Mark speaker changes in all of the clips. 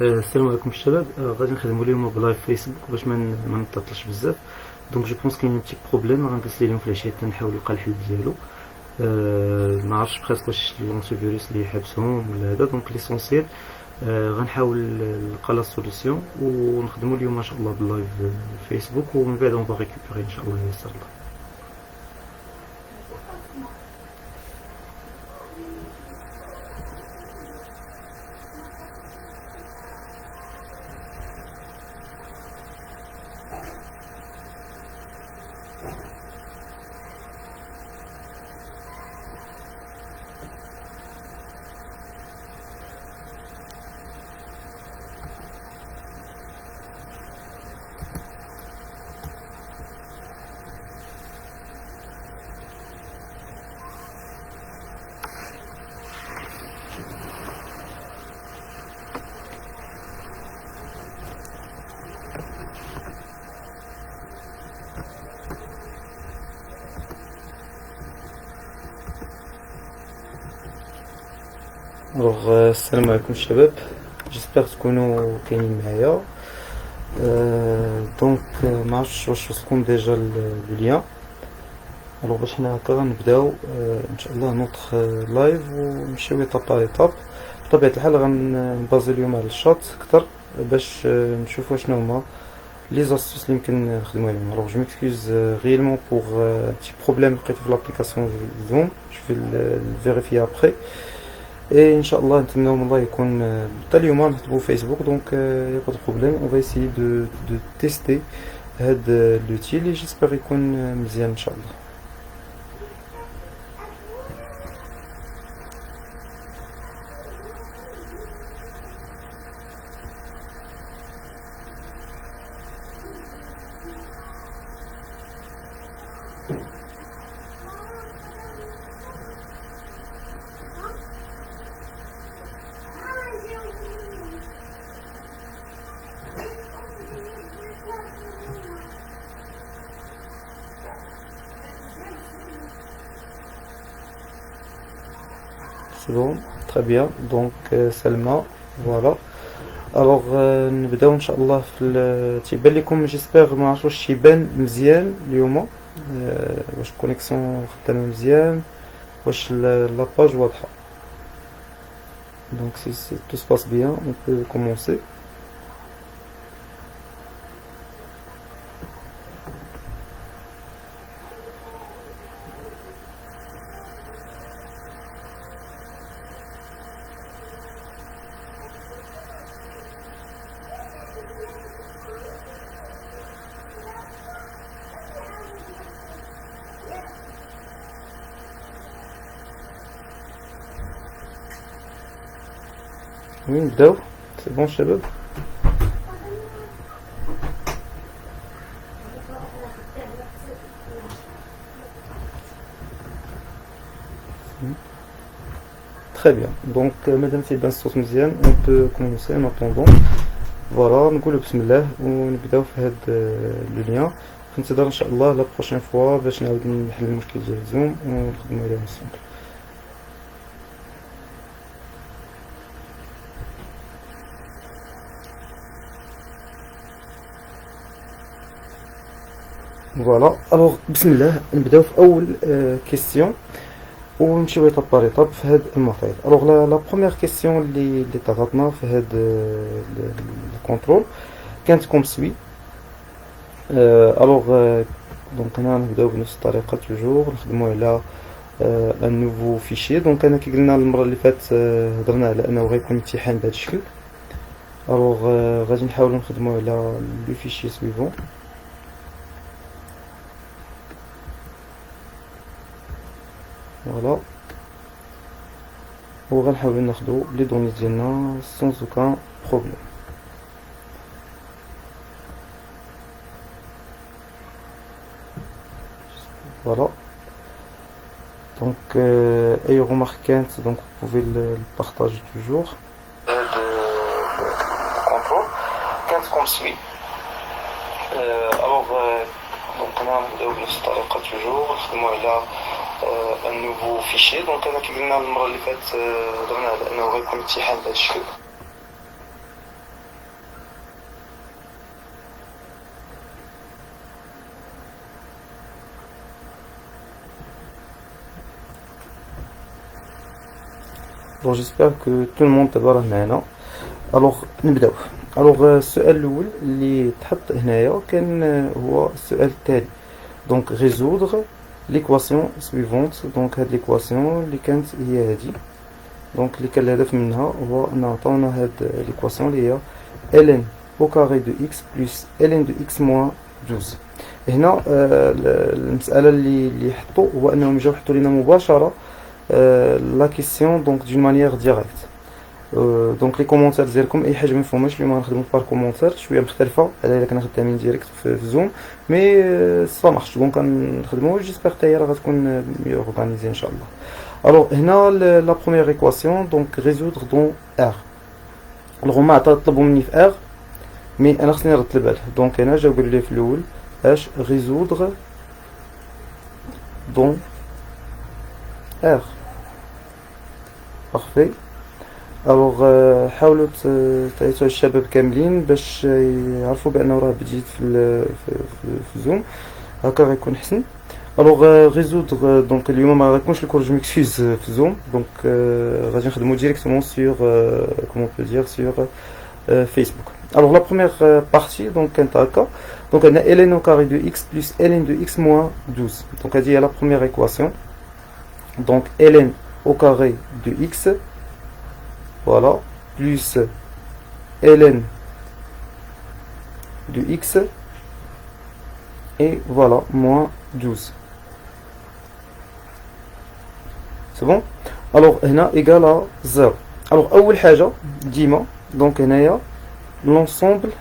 Speaker 1: السلام عليكم الشباب. غادي نخدموا اليوم بلايف فيسبوك باش ما نتعطلش بزاف. دونك جو بونس كاين تيك بروبليم غنجلس اليوم في العشيه حتى نحاول نلقى الحل ديالو. ما عرفتش بريسك واش لونتي فيروس اللي حابسهم ولا هذا. دونك ليسونسيال غنحاول نلقى لا سوليسيون ونخدموا اليوم ان شاء الله باللايف فيسبوك، ومن بعد اون با ريكوبيري ان شاء الله يسر الله. السلام عليكم الشباب، جيسبر تكونوا كاينين معايا. دونك ما عرفتش واش وصلكم ديجا ليان. الوغ باش حنا هكا غنبداو ان شاء الله نوتخ لايف ونمشيو ايطاب باغ ايطاب. بطبيعة الحال غنبازي اليوم على الشات اكثر باش نشوفوا شنو هما لي زاستوس اللي يمكن نخدموا عليهم. الوغ جو ميكسكوز غيلمون بوغ تي بروبليم لقيتو في لابليكاسيون زوم، جو في فيريفي ابخي. Et Inch'Allah, الله يكون حتى اليوم نكتبو فيسبوك. دونك يا با دو بروبليم، اون فا اسيي دو تيستي هاد لوتي اللي جيسبر يكون مزيان ان شاء الله. C'est bon, très bien. Donc Salma, voilà. Alors نبداو ان شاء الله في تيبان لكم جيسبر، ما عرفتش واش تيبان مزيان اليوم، واش الكونيكسيون خدامه مزيان، واش لاباج واضحه. Donc si tout se passe bien, on peut commencer. Oui, نبداو. C'est bon شباب. Très bien. Donc madame تيبان الصوت مزيان، on peut commencer en attendant. Voilà, نقولوا بسم الله ونبداو في هاد لو ليان. كنتظر ان شاء الله لا بروشين فوا باش نعاود نحل المشكل ديال زوم ونخدموا عليه ensemble. فوالا. الوغ بسم الله نبداو في اول كيسيون ونمشيو ايطاب بار ايطاب في هاد الماتيريال. الوغ لا بروميير كيسيون اللي ضغطنا في هاد الكونترول كانت كوم سوي. الوغ دونك هنا نبداو بنفس الطريقه توجور نخدمو على ان نوفو فيشي. دونك انا كي قلنا المره اللي فاتت هضرنا على انه غيكون امتحان بهذا الشكل. الوغ غادي نحاولوا نخدمو على لو فيشي سويفون. فوالا، وغنحاولو ناخدو لي دوني ديالنا سون اوكان بروبليم. فوالا. دونك اي remarque كانت دونك vous pouvez le partager toujours. contrôle كانت comme suit. alors دونك انا نبداو بنفس الطريقه توجور نخدمو على ان نوفو فيشي. دونك انا كي قلنا المره اللي فاتت هضرنا على انه غيكون امتحان بهذا الشكل. Alors j'espère que tout le monde تبع معنا. Alors نبداو. Alors السؤال الأول اللي تحط هنايا كان هو السؤال التالي. Donc résoudre l'équation suivante. Donc هاد l'équation اللي كانت هي هادي. Donc اللي كان الهدف منها هو أن عطاونا هاد l'équation اللي هي ln au carré de x plus ln de x moins 12. هنا المسألة اللي حطوا هو أنهم جاو حطوا لنا مباشرة لا كيسيون دونك دون مانيير ديريكت. دونك لي كومونتير ديالكم اي حاجه ما مفهوماش اليوم غنخدمو بار كومونتير شويه مختلفه على الا كنا خدامين ديريكت في زوم مي سا مارش دونك غنخدمو جيسبر حتى هي راه غتكون ميو اورغانيزي ان شاء الله. الوغ هنا لا بروميير ايكواسيون دونك ريزودر دون ار. الوغ هما طلبوا مني في ار مي انا خصني نرد البال دونك هنا جاو قالوا لي في الاول اش ريزودر دون ار. بارفي. الوغ حاولوا تعيطوا الشباب كاملين باش يعرفوا بانه راه بديت في زوم هكا غيكون احسن. الوغ ريزودر دونك اليوم ما غيكونش الكور جو ميكسكوز في زوم دونك غادي نخدمو ديريكتومون سور كومون بو دير سور فيسبوك. الوغ لا بروميير بارتي دونك كانت هكا دونك عندنا ln au carré de x plus ln de x moins 12. دونك هادي هي لا بروميير ايكواسيون دونك ln au carré de x voilà plus ln de x et voilà moins 12. C'est bon. Alors هنا égal à 0. alors اول حاجه ديما دونك هنايا l'ensemble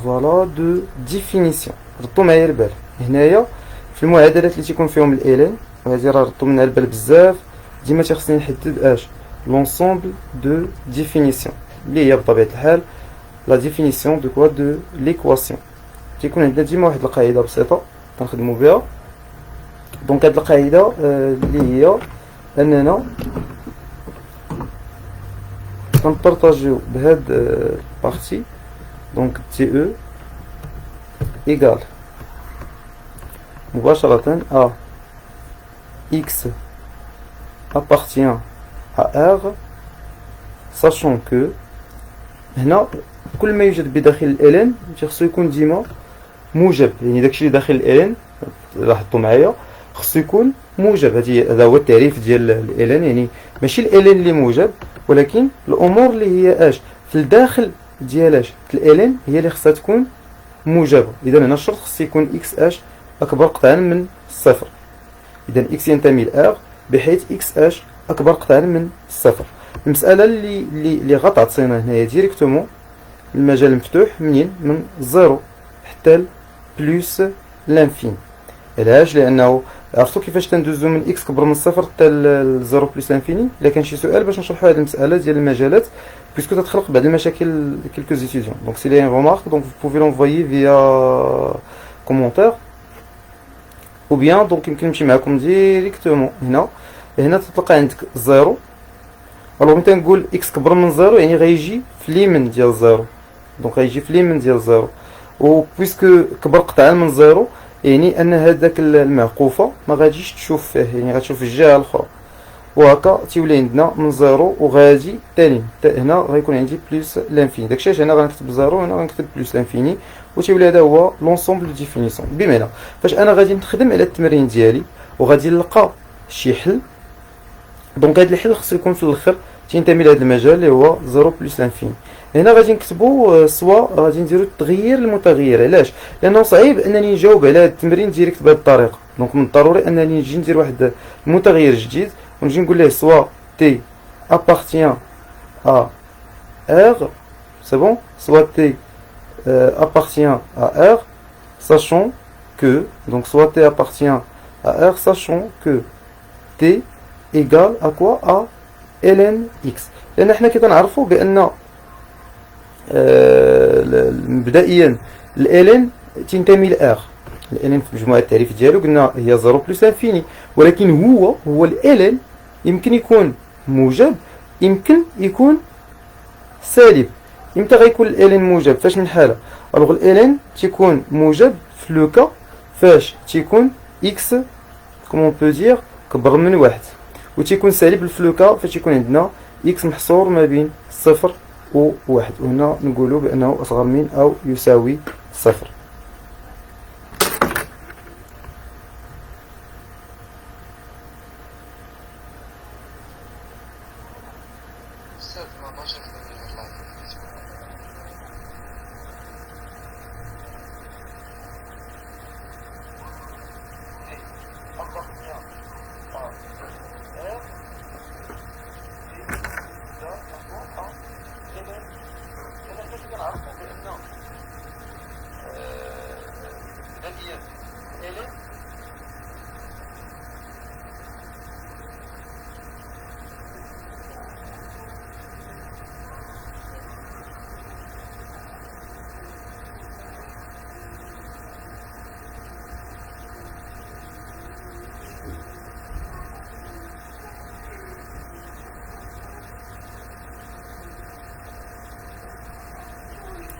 Speaker 1: voilà de définition. ردوا معايا البال هنايا في المعادلات اللي تيكون فيهم الالين وهذه راه ردوا منها البال بزاف ديما تيخصني نحدد اش l'ensemble de définition اللي هي بطبيعه الحال لا ديفينيسيون دو كوا دو ليكواسيون. تيكون عندنا ديما واحد القاعده بسيطه كنخدموا بها دونك هاد القاعده اللي هي اننا كنبارطاجيو بهاد البارتي دونك تي او ايغال مباشرة à x appartient à r sachant que هنا كل ما يوجد بداخل ال n خصو يكون ديما موجب يعني داكشي اللي داخل ال n لاحظتوا معايا خصو يكون موجب. هذا هو التعريف ديال ال n يعني ماشي ال n اللي موجب ولكن الامور اللي هي اش في الداخل ديال اش ال n هي اللي خصها تكون موجبه. اذا هنا الشرط خص يكون x اش اكبر قطعا من الصفر. اذا x ينتمي ل r بحيث x اش اكبر قطعا من الصفر. المساله اللي غتعطينا هنايا ديريكتومون المجال مفتوح منين من 0 حتى بلس لانفين. علاش؟ لانه عرفتوا كيفاش تندوزو من x كبر من الصفر حتى ل 0 بلس لانفيني. الا كان شي سؤال باش نشرحوا هذه المساله ديال المجالات puisque تتخلق بعض المشاكل quelques étudiants. donc s'il y a une remarque donc vous pouvez l'envoyer via commentaire ou bien donc يمكن نمشي معكم ديريكتومون هنا تطلق عندك 0. الوغ متى نقول x كبر من 0 يعني غيجي في اليمين ديال 0 دونك غيجي في اليمين ديال 0 و بويسكو كبر قطعا من 0 يعني ان هذاك المعقوفه ما غاديش تشوف فيه يعني غتشوف في الجهه الاخرى وهكا تيولي عندنا من 0 وغادي ثاني هنا غيكون عندي بلس لانفيني. داكشي علاش هنا غنكتب 0 وهنا غنكتب بلس لانفيني وتيولي هذا هو لونسومبل دو ديفينيسيون. بمعنى فاش انا غادي نخدم على التمرين ديالي وغادي نلقى شي حل دونك هذا الحل خصو يكون في الاخر تينتمي لهذا المجال اللي هو 0 بلس لانفيني. هنا غادي نكتبوا سوا غادي نديرو تغيير المتغير. علاش؟ لانه صعيب انني نجاوب على هذا التمرين ديريكت بهذه الطريقه دونك من الضروري انني نجي ندير واحد المتغير جديد ونجي نقول له سوا تي appartient à r c'est bon soit t appartient à r sachant que donc soit t appartient à r sachant que t égale à quoi à ln x. لان حنا كنعرفوا بان مبدئيا ال ln تنتمي ل r. ال ln في مجموعه التعريف ديالو قلنا هي 0 بلس انفيني ولكن هو ال ln يمكن يكون موجب يمكن يكون سالب. امتى غيكون ال ln موجب؟ فاش من حاله؟ الوغ ال ln تيكون موجب في لو كا فاش تيكون x كومون بو دير كبر من واحد، و تيكون سالب الفلوكا فاش يكون عندنا إكس محصور ما بين صفر و واحد، وهنا نقولو بأنه أصغر من أو يساوي صفر.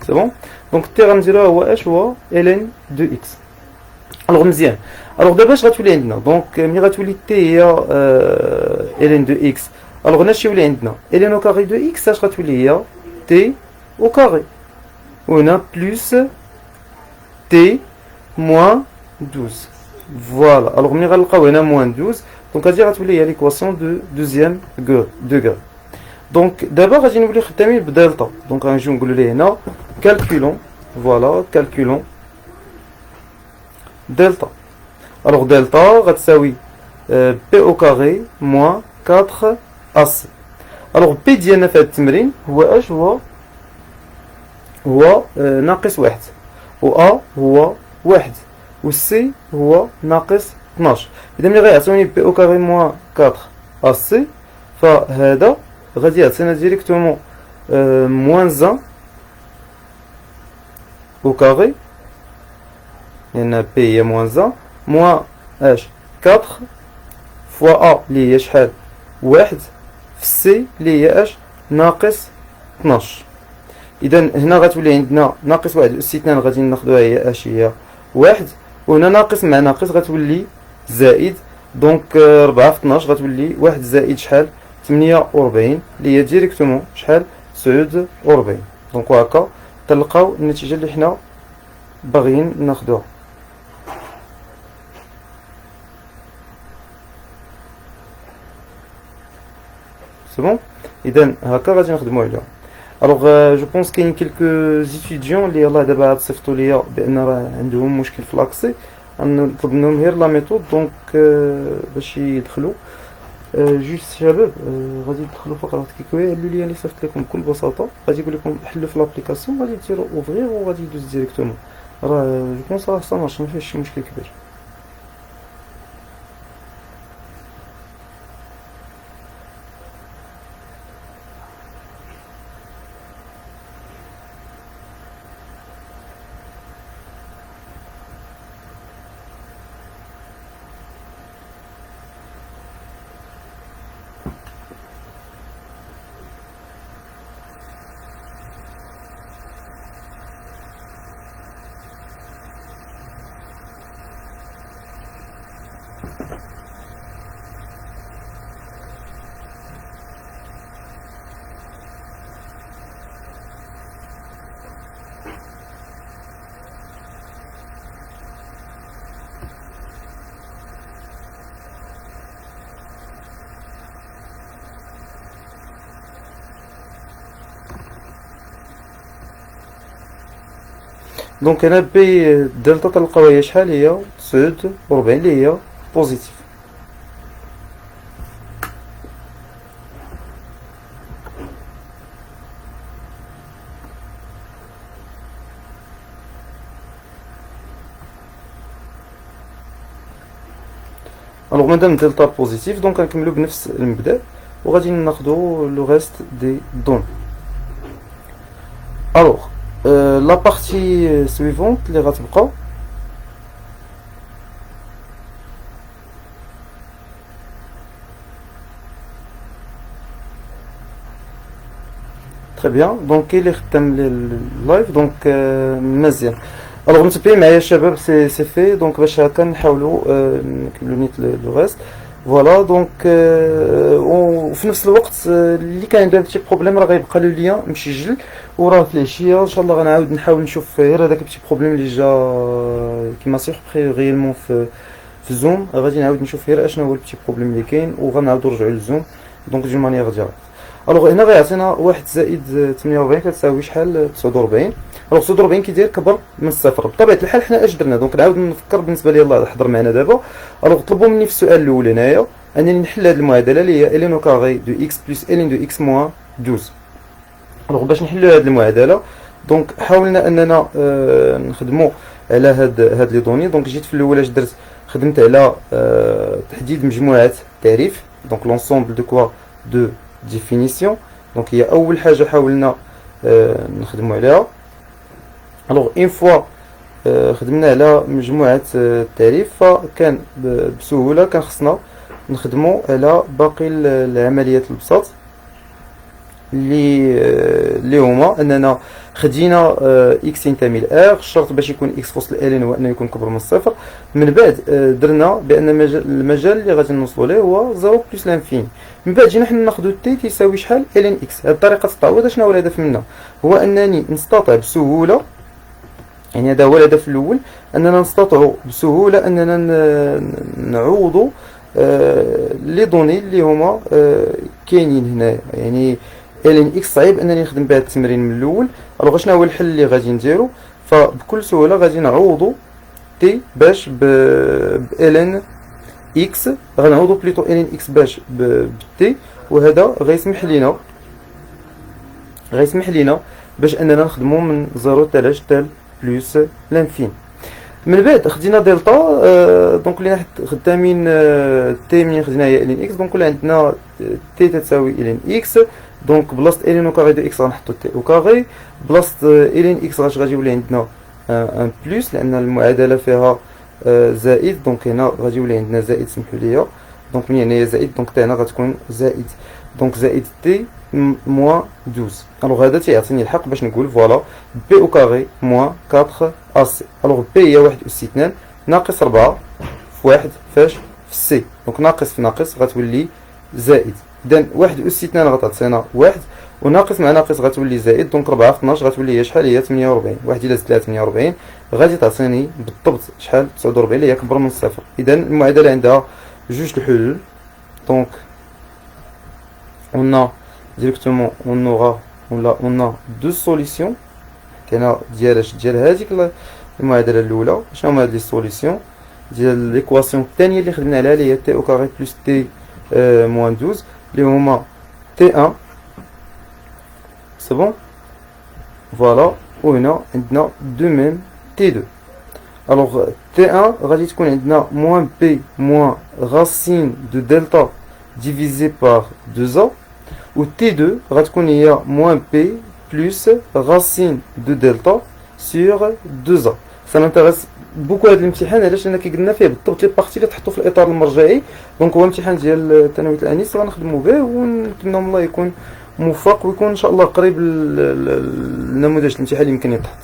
Speaker 1: C'est bon. Donc التيغ نديروها هو اش هو ln دو اكس. الوغ مزيان. الوغ دابا اش غتولي عندنا؟ دونك ملي غتولي تي هي ln دو اكس، الوغ هنا اش يولي عندنا؟ ln او كاري دو اكس اش غتولي هي تي او كاري، وهنا بلوس تي موان 12. فوالا. الوغ ملي غنلقاو هنا موان 12 دونك هادي غتولي هي ليكواسيون دو دوزيام دوغري. دونك دابا غادي نولي خدامين بدلتا. دونك غنجيو نقولو ليه هنا calculons, voilà, calculons delta. Alors delta غتساوي P au carré moins 4 AC. Alors P ديالنا في هذا التمرين هو اش هو ناقص واحد، و A هو واحد، و C هو ناقص 12. إذا ملي غيعطوني P au carré moins 4 AC فهذا غادي يعطينا ديريكتومون moins 1 au carré، لأن P هي moins 1 moins اش 4 fois A اللي هي شحال واحد في C اللي هي اش ناقص 12. إذا هنا غتولي عندنا ناقص واحد أس 2 غادي ناخدوها هي اش هي واحد، وهنا ناقص مع ناقص غتولي زائد، دونك 4 في 12 غتولي واحد زائد شحال 48 اللي هي ديريكتومون شحال 49. دونك وهكا تلقاو النتيجة اللي حنا باغيين ناخدوها. سي بون. إذا هكا غادي نخدمو عليها. الوغ جو بونس كاين كيلكو زيتيديون اللي يلاه دابا عاد صيفطو ليا بأن راه عندهم مشكل في لاكسي، غنطلب منهم غير لا ميثود دونك باش يدخلو. جوست شباب غادي تدخلوا فقرة كيكويا هادو اللي صيفط لكم بكل بساطة، غادي يقول لكم حلوا في لابليكاسيون، غادي ديروا اوفغير وغادي يدوز ديريكتومون. راه جو بونس راه صامارش مافيهش شي مشكل كبير. دونك هنا بي دلتا تلقاو هي شحال هي 49 اللي هي بوزيتيف. الوغ مادام دلتا بوزيتيف دونك غنكملو بنفس المبدا وغادي ناخدو لو ريست دي دون. الوغ la partie suivante اللي غتبقى très bien. دونك كاين اللي خدام لي اللايف دونك مزيان. الوغ متبعين معايا الشباب سي في. دونك باش هكا نحاولوا نكملوا نيت لو ريست. فوالا دونك وفي نفس الوقت اللي كان عنده بتي بروبليم راه غيبقى لو ليان مسجل، وراه في العشيه ان شاء الله غنعاود نحاول نشوف غير هذاك بتي بروبليم اللي جا كيما سيغبري غيالمون في زوم، غادي نعاود نشوف غير اشنو هو البتي بروبليم اللي كاين وغنعاودو نرجعو للزوم دونك دو مانيير ديالها. الوغ هنا غيعطينا 1 زائد 48 كتساوي شحال؟ 49. الوغ 49 كيداير كبر من الصفر. بطبيعه الحال حنا اش درنا؟ دونك نعاود نفكر بالنسبه لي الله حضر معنا دابا. الوغ طلبوا مني في السؤال الاول هنايا انني نحل هذه المعادله اللي هي الين او كاري دو اكس بلس الين دو اكس موان 12. الوغ باش نحلوا هذه المعادله دونك حاولنا اننا نخدموا على هاد لي دوني. دونك جيت في الاول اش درت؟ خدمت على تحديد مجموعه التعريف دونك لونسومبل دو كوا دو ديفينيسيون. دونك هي اول حاجه حاولنا نخدموا عليها. الوغ اون فوا خدمنا على مجموعه التعريف فكان بسهوله كان خصنا نخدموا على باقي العمليات البساط اللي هما اننا خدينا اكس ينتمي لار. الشرط باش يكون اكس فوسط الالين هو انه يكون كبر من الصفر. من بعد درنا بان المجال اللي غادي نوصلوا ليه هو 0 بلس لانفين. من بعد جينا حنا ناخذوا تي تيساوي شحال؟ الين اكس. هذه الطريقه التعويض شنو هو الهدف منها؟ هو انني نستطيع بسهوله، يعني هذا هو الهدف الاول، اننا نستطيع بسهوله اننا نعوضوا لي دوني اللي هما كاينين هنايا. يعني الين اكس صعيب انني نخدم بهذا التمرين من الاول. الوغ شنو هو الحل اللي غادي نديرو؟ فبكل سهوله غادي نعوضوا تي باش الين اكس، غنعوضوا بليتو الين اكس باش بتي، وهذا غيسمح لينا باش اننا نخدموا من 0 حتى تال بلس لانفين. من بعد خدينا دلتا دونك اللي خدامين تي منين خديناها هي الين اكس. دونك ولا عندنا تي تساوي الين اكس دونك بلاصه الين او كاري دو اكس غنحطو تي او كاري، بلاصه الين اكس غادي يولي عندنا ان بلس لان المعادله فيها زائد. دونك هنا غادي يولي عندنا زائد سمحوا لي. دونك من هنايا زائد دونك تاعنا غتكون زائد. دونك زائد تي موان 12. الوغ هذا تيعطيني الحق باش نقول فوالا بي او كاري موان 4 اس. الوغ بي هي 1 اس 2 ناقص 4 في 1 فاش في سي. دونك ناقص في ناقص غتولي زائد. اذا 1 اس 2 غتعطينا 1 وناقص مع ناقص غتولي زائد. دونك 4 في 12 غتولي هي شحال؟ هي 48. 1 إلا زدت لها 48 غادي تعطيني بالضبط شحال؟ 49 اللي هي كبر من الصفر. اذا المعادله عندها جوج الحلول. دونك on a directement on a deux solutions. كاينه ديال هذيك المعادله الاولى. شنو هما هاد لي سوليسيون ديال ليكواسيون الثانيه اللي خدمنا عليها اللي هي تي او كاري بلس تي موان 12 اللي هما تي 1 سي بون فوالا. وهنا عندنا دو ميم تي 2. الوغ تي 1 غادي تكون عندنا موان بي موان راسين دو دلتا divisé par 2a, ou T2 غتكون هي moins P plus racine de delta sur 2a. ça m'intéresse beaucoup هذا الامتحان علاش لان قلنا فيه بالضبط لي بارتي اللي تحطوا في الاطار المرجعي. دونك هو امتحان ديال الثانويه الانيس غنخدموا به ونتمنى الله يكون موفق ويكون ان شاء الله قريب النموذج الامتحان اللي يمكن يتحط.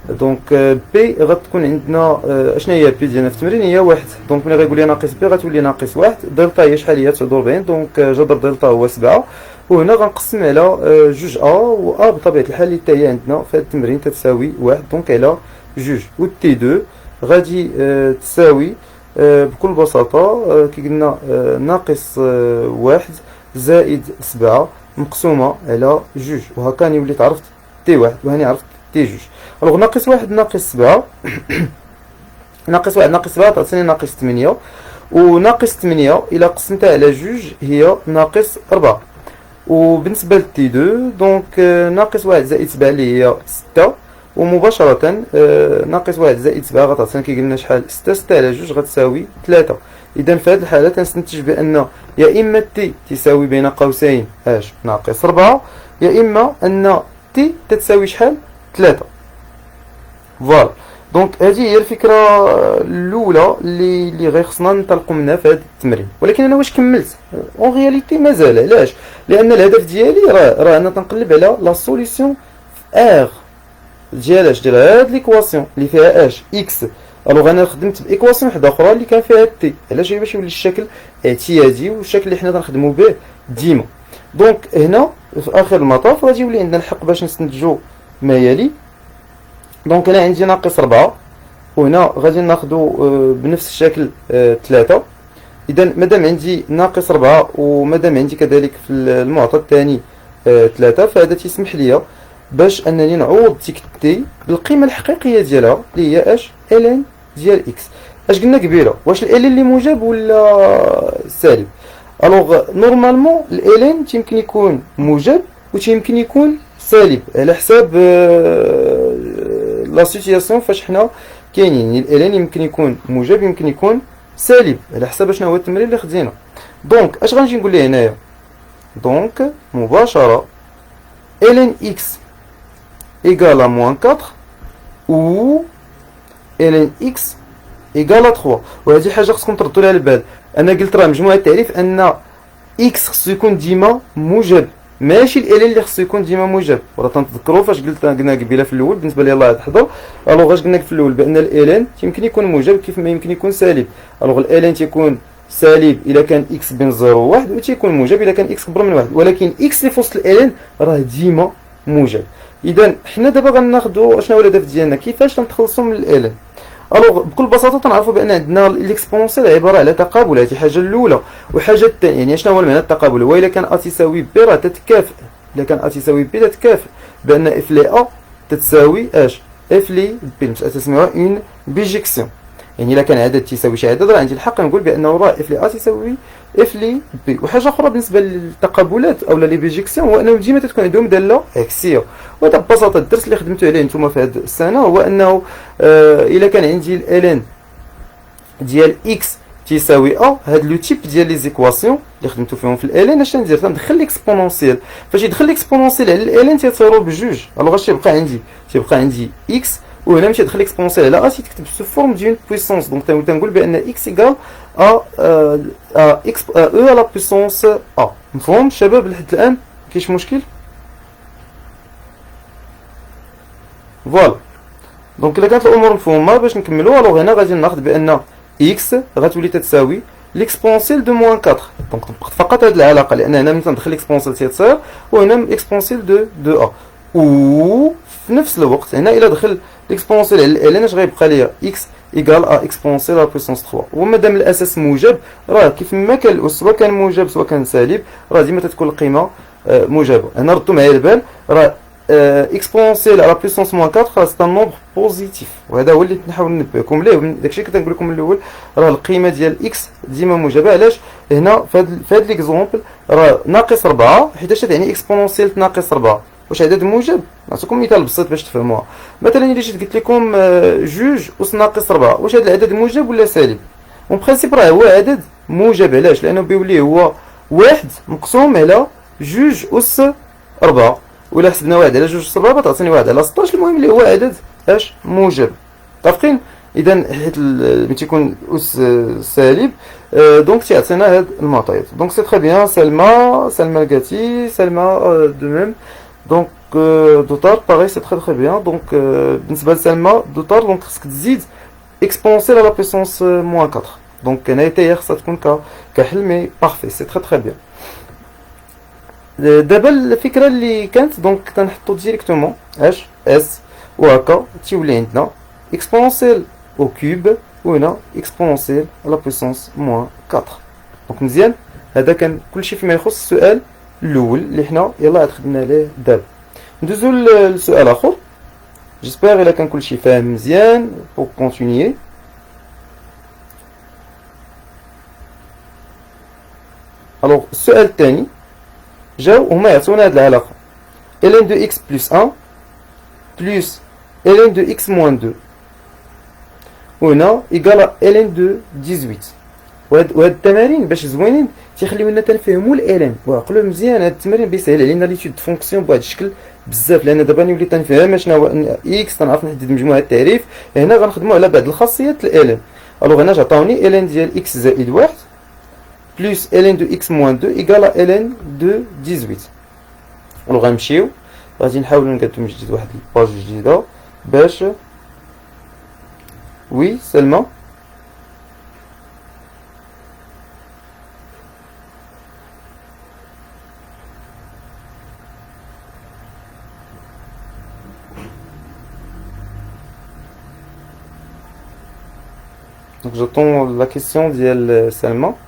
Speaker 1: دونك بي غتكون عندنا اشنا هي بي ديالنا في التمرين؟ هي واحد. دونك ملي غيقول لي ناقص بي غتولي ناقص واحد. دلتا هي شحال؟ هي 49. دونك جذر دلتا هو 7. وهنا غنقسم على جوج ا، و ا بطبيعه الحال اللي حتى هي عندنا في هذا التمرين تتساوي واحد. دونك على جوج. و تي 2 غادي تساوي بكل بساطه كي قلنا ناقص واحد زائد 7 مقسومه على جوج. وهكا راني وليت عرفت تي واحد وهاني عرفت تي جوج. الوغ ناقص واحد ناقص 7 ناقص واحد ناقص 7 تعطيني ناقص 8. وناقص 8 إلا قسمتها على جوج هي ناقص 4. وبالنسبة لتي 2 دونك ناقص واحد زائد 7 اللي هي 6. ومباشرة ناقص واحد زائد 7 غتعطينا كي قلنا شحال؟ 6 على جوج غتساوي 3. إذا في هذه الحالة تنستنتج بأن يا إما تي تساوي بين قوسين اش ناقص 4، يا إما أن تي تتساوي شحال؟ 3. فوالا. دونك هذه هي الفكره الاولى اللي غير خصنا ننطلقوا منها في هذا التمرين. ولكن انا واش كملت؟ اون رياليتي مازال. علاش؟ لان الهدف ديالي راه انا تنقلب على لا سوليسيون في ار ديال هاد ليكواسيون اللي فيها اش اكس الوغ انا خدمت بايكواسيون وحده اخرى اللي كان فيها تي، علاش؟ باش يولي الشكل اعتيادي والشكل اللي حنا غنخدمو به ديما. دونك هنا في اخر المطاف غادي يولي عندنا الحق باش نستنتجو ما يلي. دونك انا عندي ناقص 4 وهنا غادي ناخدو بنفس الشكل 3. اذا مادام عندي ناقص 4 ومادام عندي كذلك في المعطى الثاني 3، فهذا تيسمح لي باش انني نعوض ديك تي بالقيمه الحقيقيه ديالها اللي هي اش الين ديال اكس. اش قلنا قبيله؟ واش الالين اللي موجب ولا سالب؟ الوغ نورمالمون الالين تيمكن يكون موجب وتيمكن يكون سالب على حساب لا سيتياسيون فاش حنا كاينين. الالين يمكن يكون موجب يمكن يكون سالب على حساب شنو هو التمرين اللي خدينا. دونك اش غنجي نقول ليه هنايا؟ دونك مباشره الين اكس ايكال ا موان 4 و الين اكس ايكال ا 3. وهذه حاجه خصكم تردوا لها البال. انا قلت راه مجموع التعريف ان اكس خصو يكون ديما موجب، ماشي الالين اللي خصو يكون ديما موجب. وراه تنتذكروا فاش قلنا قبيله في الاول بالنسبه لي الله تحضر. الوغ اش قلنا في الاول؟ بان الالين يمكن يكون موجب كيف ما يمكن يكون سالب. الوغ الالين تيكون سالب الا كان اكس بين 0 و 1 وتيكون موجب الا كان اكس كبر من 1، ولكن اكس اللي في وسط الالين راه ديما موجب. اذا حنا دابا غناخذوا شنو هو الهدف ديالنا، كيفاش تنتخلصوا من الالين. الوغ بكل بساطه تنعرفوا بان عندنا الاكسبونسيال عباره على تقابل، هذه الحاجه الاولى. والحاجه الثانيه يعني شنو هو المعنى التقابل؟ هو الا كان ا تساوي بي راه تتكافئ. الا كان ا تساوي بي تتكافئ بان اف لي ا تتساوي اش اف لي بي. المساله تسميوها اون بيجيكسيون، يعني الا كان عدد تساوي شي عدد راه عندي الحق نقول بانه راه اف لي ا تساوي اف لي بي. وحاجه اخرى بالنسبه للتقابلات او لي بيجيكسيون هو انه ديما تتكون عندهم داله عكسيه. وهذا ببساطه الدرس اللي خدمتو عليه نتوما في هذه السنه هو انه الا كان عندي الالين ديال اكس تساوي ا، هاد لو تيب ديال لي زيكواسيون اللي خدمتو فيهم في الالين اش ندير؟ تندخل ليكسبونونسيال. فاش يدخل ليكسبونونسيال على الالين تيصيروا بجوج. الوغ اش تيبقى عندي اكس، وهنا ملي تدخل اكسبونسيال على ا تيتكتب سو فورم ديال بويسونس. دونك تنقول بان اكس ايكال ا اكس او على بويسونس ا. مفهوم الشباب لحد الان؟ كاينش مشكل؟ فوالا. دونك الا كانت الامور مفهومه باش نكملوا، الوغ هنا غادي ناخذ بان اكس غتولي تتساوي ليكسبونسيال دو موان 4. دونك طبقت فقط هذه العلاقه، لان هنا ملي تندخل ليكسبونسيال تيتصير وهنا اكسبونسيال دو ا. و في نفس الوقت هنا الا دخل ليكسبونسيال على الالين اش غيبقى ليا؟ اكس ايكال ا اكسبونسيال على بويسونس 3. ومادام الاساس موجب راه كيف ما كان الاس سواء كان موجب سواء كان سالب راه ديما تتكون القيمه موجبه. هنا ردوا معايا البال، راه اكسبونسيال على بويسونس موان 4 راه سي ان نومبر بوزيتيف، وهذا هو اللي نحاول ننبهكم ليه. داكشي اللي كنقول لكم من الاول، راه القيمه ديال اكس ديما موجبه. علاش؟ هنا في هذا ليكزومبل راه ناقص 4 حيتاش تعني اكسبونسيال ناقص 4. واش عدد موجب؟ نعطيكم مثال بسيط باش تفهموها. مثلا الا جيت قلت لكم جوج اس ناقص 4، واش هذا العدد موجب ولا سالب؟ اون برينسيپ راه هو عدد موجب. علاش؟ لانه بيولي هو واحد مقسوم على جوج اس 4. ولا حسبنا واحد على جوج اس 4 تعطيني واحد على 16. المهم اللي هو عدد اش موجب. متفقين؟ اذا حيت ملي تيكون اس سالب دونك تيعطينا هاد المعطيات. دونك سي تري بيان. سلمى الكاتي، سلمى دو ميم. دونك دوطار باغي سي تري بيان. دونك بالنسبه لسلمى دوطار دونك خصك تزيد اكسبونسيال على بويسونس موان 4. دونك هنايا حتى هي خصها تكون كحل مي بارفي. سي تري بيان. دابا الفكره اللي كانت دونك تنحطو ديريكتومون اش اس وهكا تيولي عندنا اكسبونسيال او كوب وهنا اكسبونسيال على بويسونس موان 4. دونك مزيان. هذا كان كلشي فيما يخص السؤال الاول اللي حنا يلاه عاد خدمنا عليه دابا. ندوزو لسؤال اخر. جيسبر الا كان كلشي فاهم مزيان بور كونتينيي. الوغ السؤال الثاني جاو هما يعطونا هاد العلاقه ln دو x بلس 1 بلس ln دو x موان 2 وهنا ايكال ln دو 18. وهاد التمارين باش زوينين تيخليونا تنفهموا الالين. وعقلوا مزيان هاد التمارين بيسهل علينا ليتود فونكسيون بواحد الشكل بزاف، لان دابا نولي تنفهم شنو هو اكس، تنعرف نحدد مجموعه التعريف. هنا غنخدموا على بعض الخاصيات الالين. الوغ هنا عطاوني ln ديال x زائد 1 بلس ln دو x موان 2 ايكال ln دو 18. الوغ غنمشيو غادي نحاولوا نقادو من جديد واحد الباج جديده باش Oui, seulement. Donc j'attends la question d'elle seulement.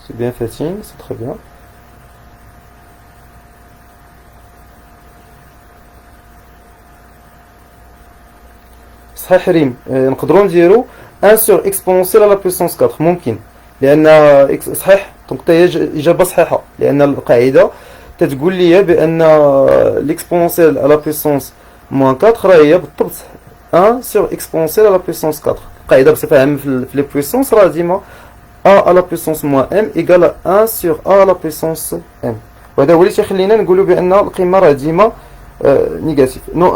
Speaker 1: C'est bien Fatine, c'est très bien. صحيح ريم نقدروا نديرو 1 sur exponentielle à la puissance 4 ممكن لان صحيح دونك حتى هي اجابه صحيحه لان القاعده تتقول لي بان l'exponentielle à la puissance moins 4 راه هي بالضبط 1 sur exponentielle à la puissance 4 القاعده بصفه عامه في لي puissance راه ديما a à la puissance moins m égale à 1 sur a à la puissance m وهذا هو اللي تيخلينا نقولوا بان القيمه راه ديما négatif. Non,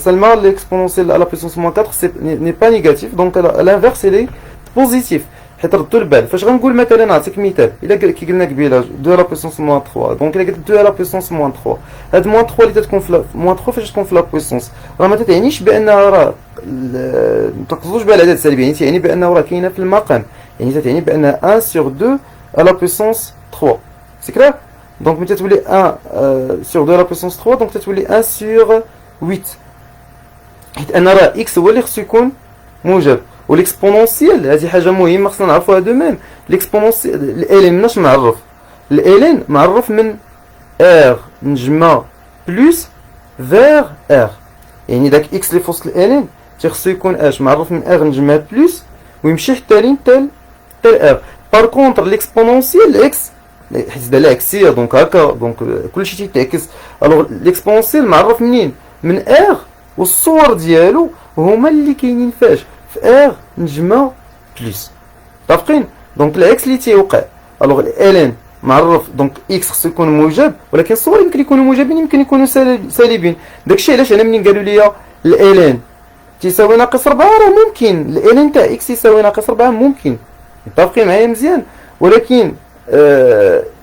Speaker 1: seulement l'exponentielle à la puissance moins 4 n'est pas négatif, donc à l'inverse il est positif. حيت ردوا البال فاش غنقول مثلا نعطيك مثال الا كي قلنا قبيله 2 على بويسونس موان 3 دونك الا قلت 2 على بويسونس موان 3 هاد موان 3 اللي تتكون في موان 3 فاش تكون في لا بويسونس راه ما تعنيش بانها راه ما تقصدوش بها العدد السالبي يعني تعني بانه راه كاينه في المقام يعني تعني بانها 1 sur 2 على بويسونس 3 سي كلير دونك ملي تتولي 1 sur 2 على بويسونس 3 دونك تتولي 1 sur 8 حيت انا راه اكس هو اللي خصو يكون موجب والاكسبونونسيال هذه حاجه مهمه خصنا نعرفوها دو ميم الاكسبونونسيال الالين مناش معرف الالين معرف من ار نجمه بلس فيغ ار يعني داك اكس اللي في وسط الالين تيخصو يكون اش معرف من ار نجمه بلس ويمشي حتى لين تال ار بار كونطر الاكسبونونسيال اكس حيت دابا العكسيه دونك هكا دونك كلشي تيتعكس الوغ الاكسبونونسيال معرف منين من ار والصور ديالو هما اللي كاينين فاش في ار نجمه بلس متفقين دونك العكس اللي تيوقع الوغ الالين معرف دونك اكس خصو يكون موجب ولكن الصور يمكن يكونوا موجبين يمكن يكونوا سالبين داكشي علاش انا منين قالوا لي الالين تيساوي ناقص 4 راه ممكن الالين تاع اكس يساوي ناقص 4 ممكن متفقين معايا مزيان ولكن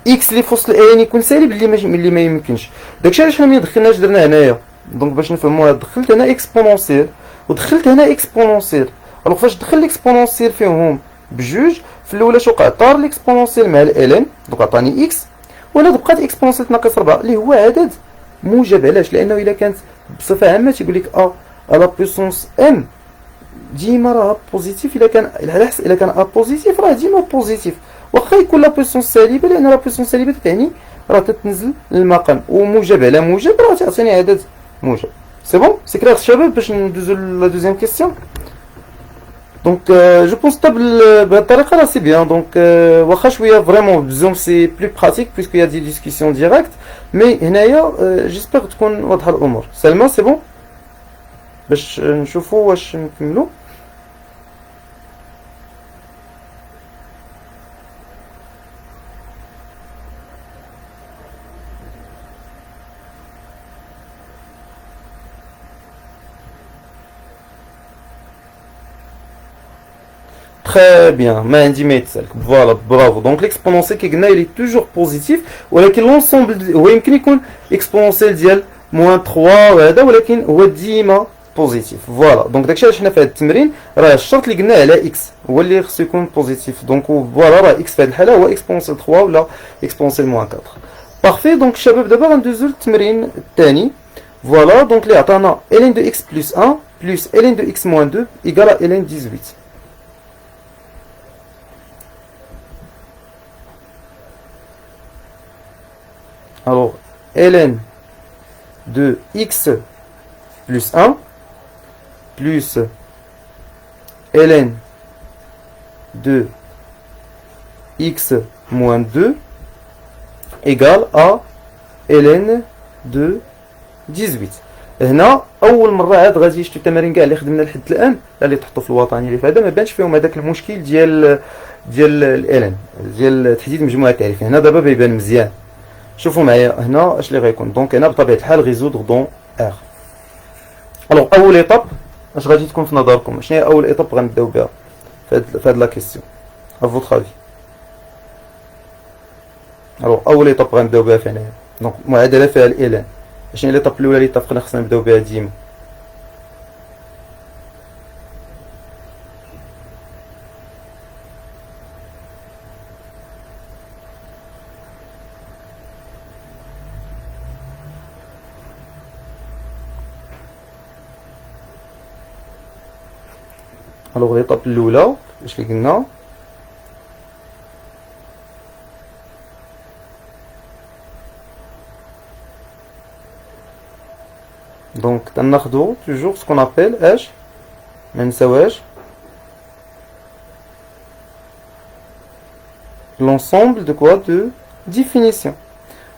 Speaker 1: اكس اللي في وسط الالين يكون سالب اللي ما يمكنش داكشي علاش حنا ما دخلناش درنا هنايا دونك باش نفهموها دخلت هنا اكسبونونسيال ودخلت هنا اكسبونونسيال الوغ فاش دخل الاكسبونونسيال فيهم بجوج في الاولى شو وقع طار الاكسبونونسيال مع الالين دونك عطاني اكس وانا بقات اكسبونونسيال ناقص 4 اللي هو عدد موجب علاش لانه الا كانت بصفه عامه تيقول لك ا على بويسونس ام ديما راه بوزيتيف الا كان على حسب الا كان ا بوزيتيف راه ديما بوزيتيف واخا يكون لا بويسونس سالبه لان لا بويسونس سالبه تعني راه تتنزل للمقام وموجب على موجب راه تعطيني عدد موجب سي بون سي كلير الشباب باش ندوزو لا دوزيام كيسيون دونك جو بونس حتى بهاد الطريقه راه سي بيان دونك واخا شويه فريمون بزوم سي بلو براتيك بويسكو يا دي ديسكسيون ديريكت مي هنايا جيسبر تكون واضحه الامور سلمى سي بون باش نشوفو واش نكملو Très bien, ما عندي ما يتسالك فوالا برافو دونك ليكسبونونسيال كي قلنا il est toujours positif ولكن لونسومبل هو يمكن يكون اكسبونونسيال ديال موان 3 وهذا ولكن هو ديما بوزيتيف فوالا دونك داكشي علاش حنا في هذا التمرين راه الشرط اللي قلنا على اكس هو اللي خصو يكون بوزيتيف دونك فوالا راه اكس في هذه الحاله هو اكسبونونسيال 3 ولا اكسبونونسيال موان 4 بارفي دونك الشباب دابا غندوزو للتمرين الثاني فوالا دونك اللي عطانا ln de x plus 1 plus ln de x moins 2 égale à ln 18 alors ln de x plus 1 plus ln de x moins 2 égale à ln de 18 هنا اول مره عاد غادي شفتوا التمارين كاع اللي خدمنا لحد الان اللي تحطوا في الوطني اللي فهذا ما بانش فيهم هذاك المشكل ديال الالن ديال تحديد مجموعه التعريف هنا دابا بيبان مزيان شوفوا معايا هنا اش اللي غيكون دونك هنا بطبيعه الحال غيزودغ دون ار. الوغ اول ايطاب اش غادي تكون في نظركم؟ شنو هي اول ايطاب غنبداو بها في هاد لا كيسيون ا فوتر افي؟ الوغ اول ايطاب غنبداو بها فين هي؟ دونك معادله فيها الالان. شنو هي ليطاب الاولى اللي اتفقنا خصنا نبداو بها ديما؟ الوغ ليطاب الاولى واش اللي قلنا؟ دونك تناخدو توجور سكون ابيل اش ما نساوهاش l'ensemble de quoi de définition.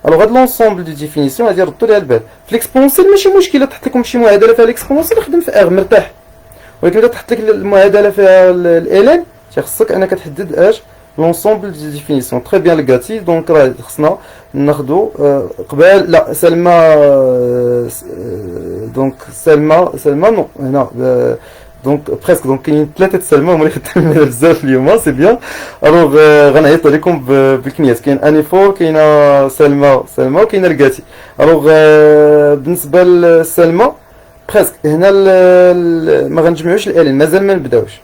Speaker 1: الوغ هاد لونسومبل دو ديفينيسيون غادي يردو ليها البال. في ليكسبونسيال ماشي مشكله تحط لكم شي معادله فيها ليكسبونسيال خدم في ار مرتاح، ولكن الا تحط لك المعادله فيها الالان تيخصك انك تحدد اش لونسومبل دو ديفينيسيون. تري بيان الكاتي. دونك راه خصنا ناخدو قبال لا سلمى دونك سلمى نو هنا دونك بريسك. دونك كاينين ثلاثه سلمى هما اللي خدامين بزاف اليوم سي بيان. الوغ غنعيط عليكم بالكنيات. كاين انيفور، كاينه سلمى وكاينه الكاتي. الوغ بالنسبه للسلمى بريسك هنا ما غنجمعوش الالين، مازال ما نبداوش.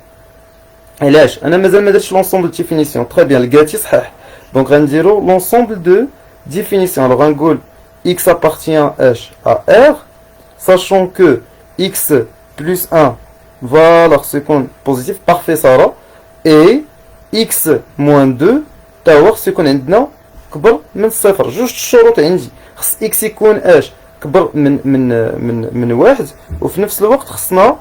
Speaker 1: علاش؟ انا مازال ما درتش لونسومبل ديفينيسيون. تري بيان الكاتي صحيح. دونك غنديرو لونسومبل دو définition. Alors غنقول x appartient h à r, sachant que x plus 1 va leur seconde positif parfait Sarah, et x moins 2 تا هو خصو يكون عندنا كبر من الصفر. جوج الشروط عندي، خص x يكون h كبر من واحد، وفي نفس الوقت خصنا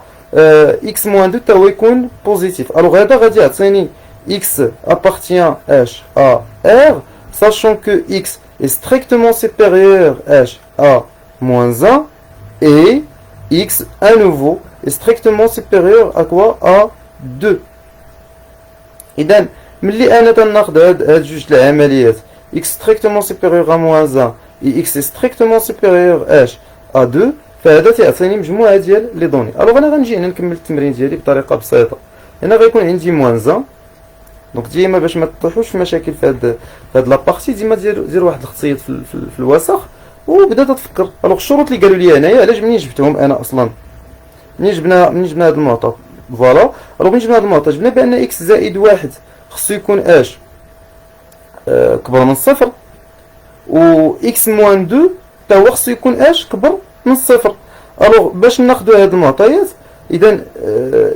Speaker 1: x moins 2 تا هو يكون بوزيتيف. الوغ هذا غادي يعطيني x appartient h à r, sachant que x est strictement supérieur h à moins 1 et x à nouveau est strictement supérieur à quoi? À 2. إذن ملي أنا تناخد هاد جوج العمليات x strictement supérieur à moins 1 et x est strictement supérieur h à 2 فهذا تيعطيني مجموعة ديال لي دوني. ألوغ أنا غنجي هنا نكمل التمرين ديالي بطريقة بسيطة. هنا غيكون عندي moins 1. دونك ديما باش ما تطيحوش في مشاكل في هاد لابارتي ديما دير واحد الخطيط في الوسخ وبدا تفكر. الوغ الشروط اللي قالوا لي هنايا علاش منين جبتهم انا اصلا؟ منين جبنا هاد المعطى؟ فوالا. الوغ منين جبنا هاد المعطى جبنا بان اكس زائد واحد خصو يكون اش كبر من صفر، و اكس موان 2 تا هو خصو يكون اش كبر من صفر. الوغ باش ناخدو هاد المعطيات اذا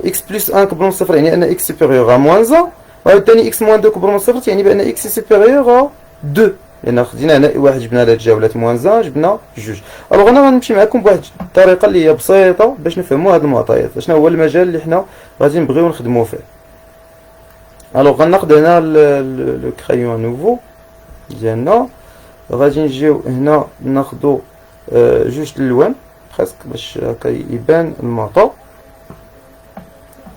Speaker 1: اكس بلس 1 كبر من صفر يعني ان اكس سوبيريور ا موان 1، وثاني اكس موان 2 كبر من صفر يعني بان اكس سوبيريور ا 2، لان خدينا هنا واحد جبنا لهاد الجولات موان 1 جبنا جوج. الوغ انا غنمشي معكم بواحد الطريقه اللي هي بسيطه باش نفهموا هاد المعطيات، شنو هو المجال اللي حنا غادي نبغيو نخدموا فيه. الوغ غناخد هنا لو كرايون نوفو ديالنا، غادي نجيو هنا ناخدو جوج الالوان بريسك باش هكا يبان المعطى.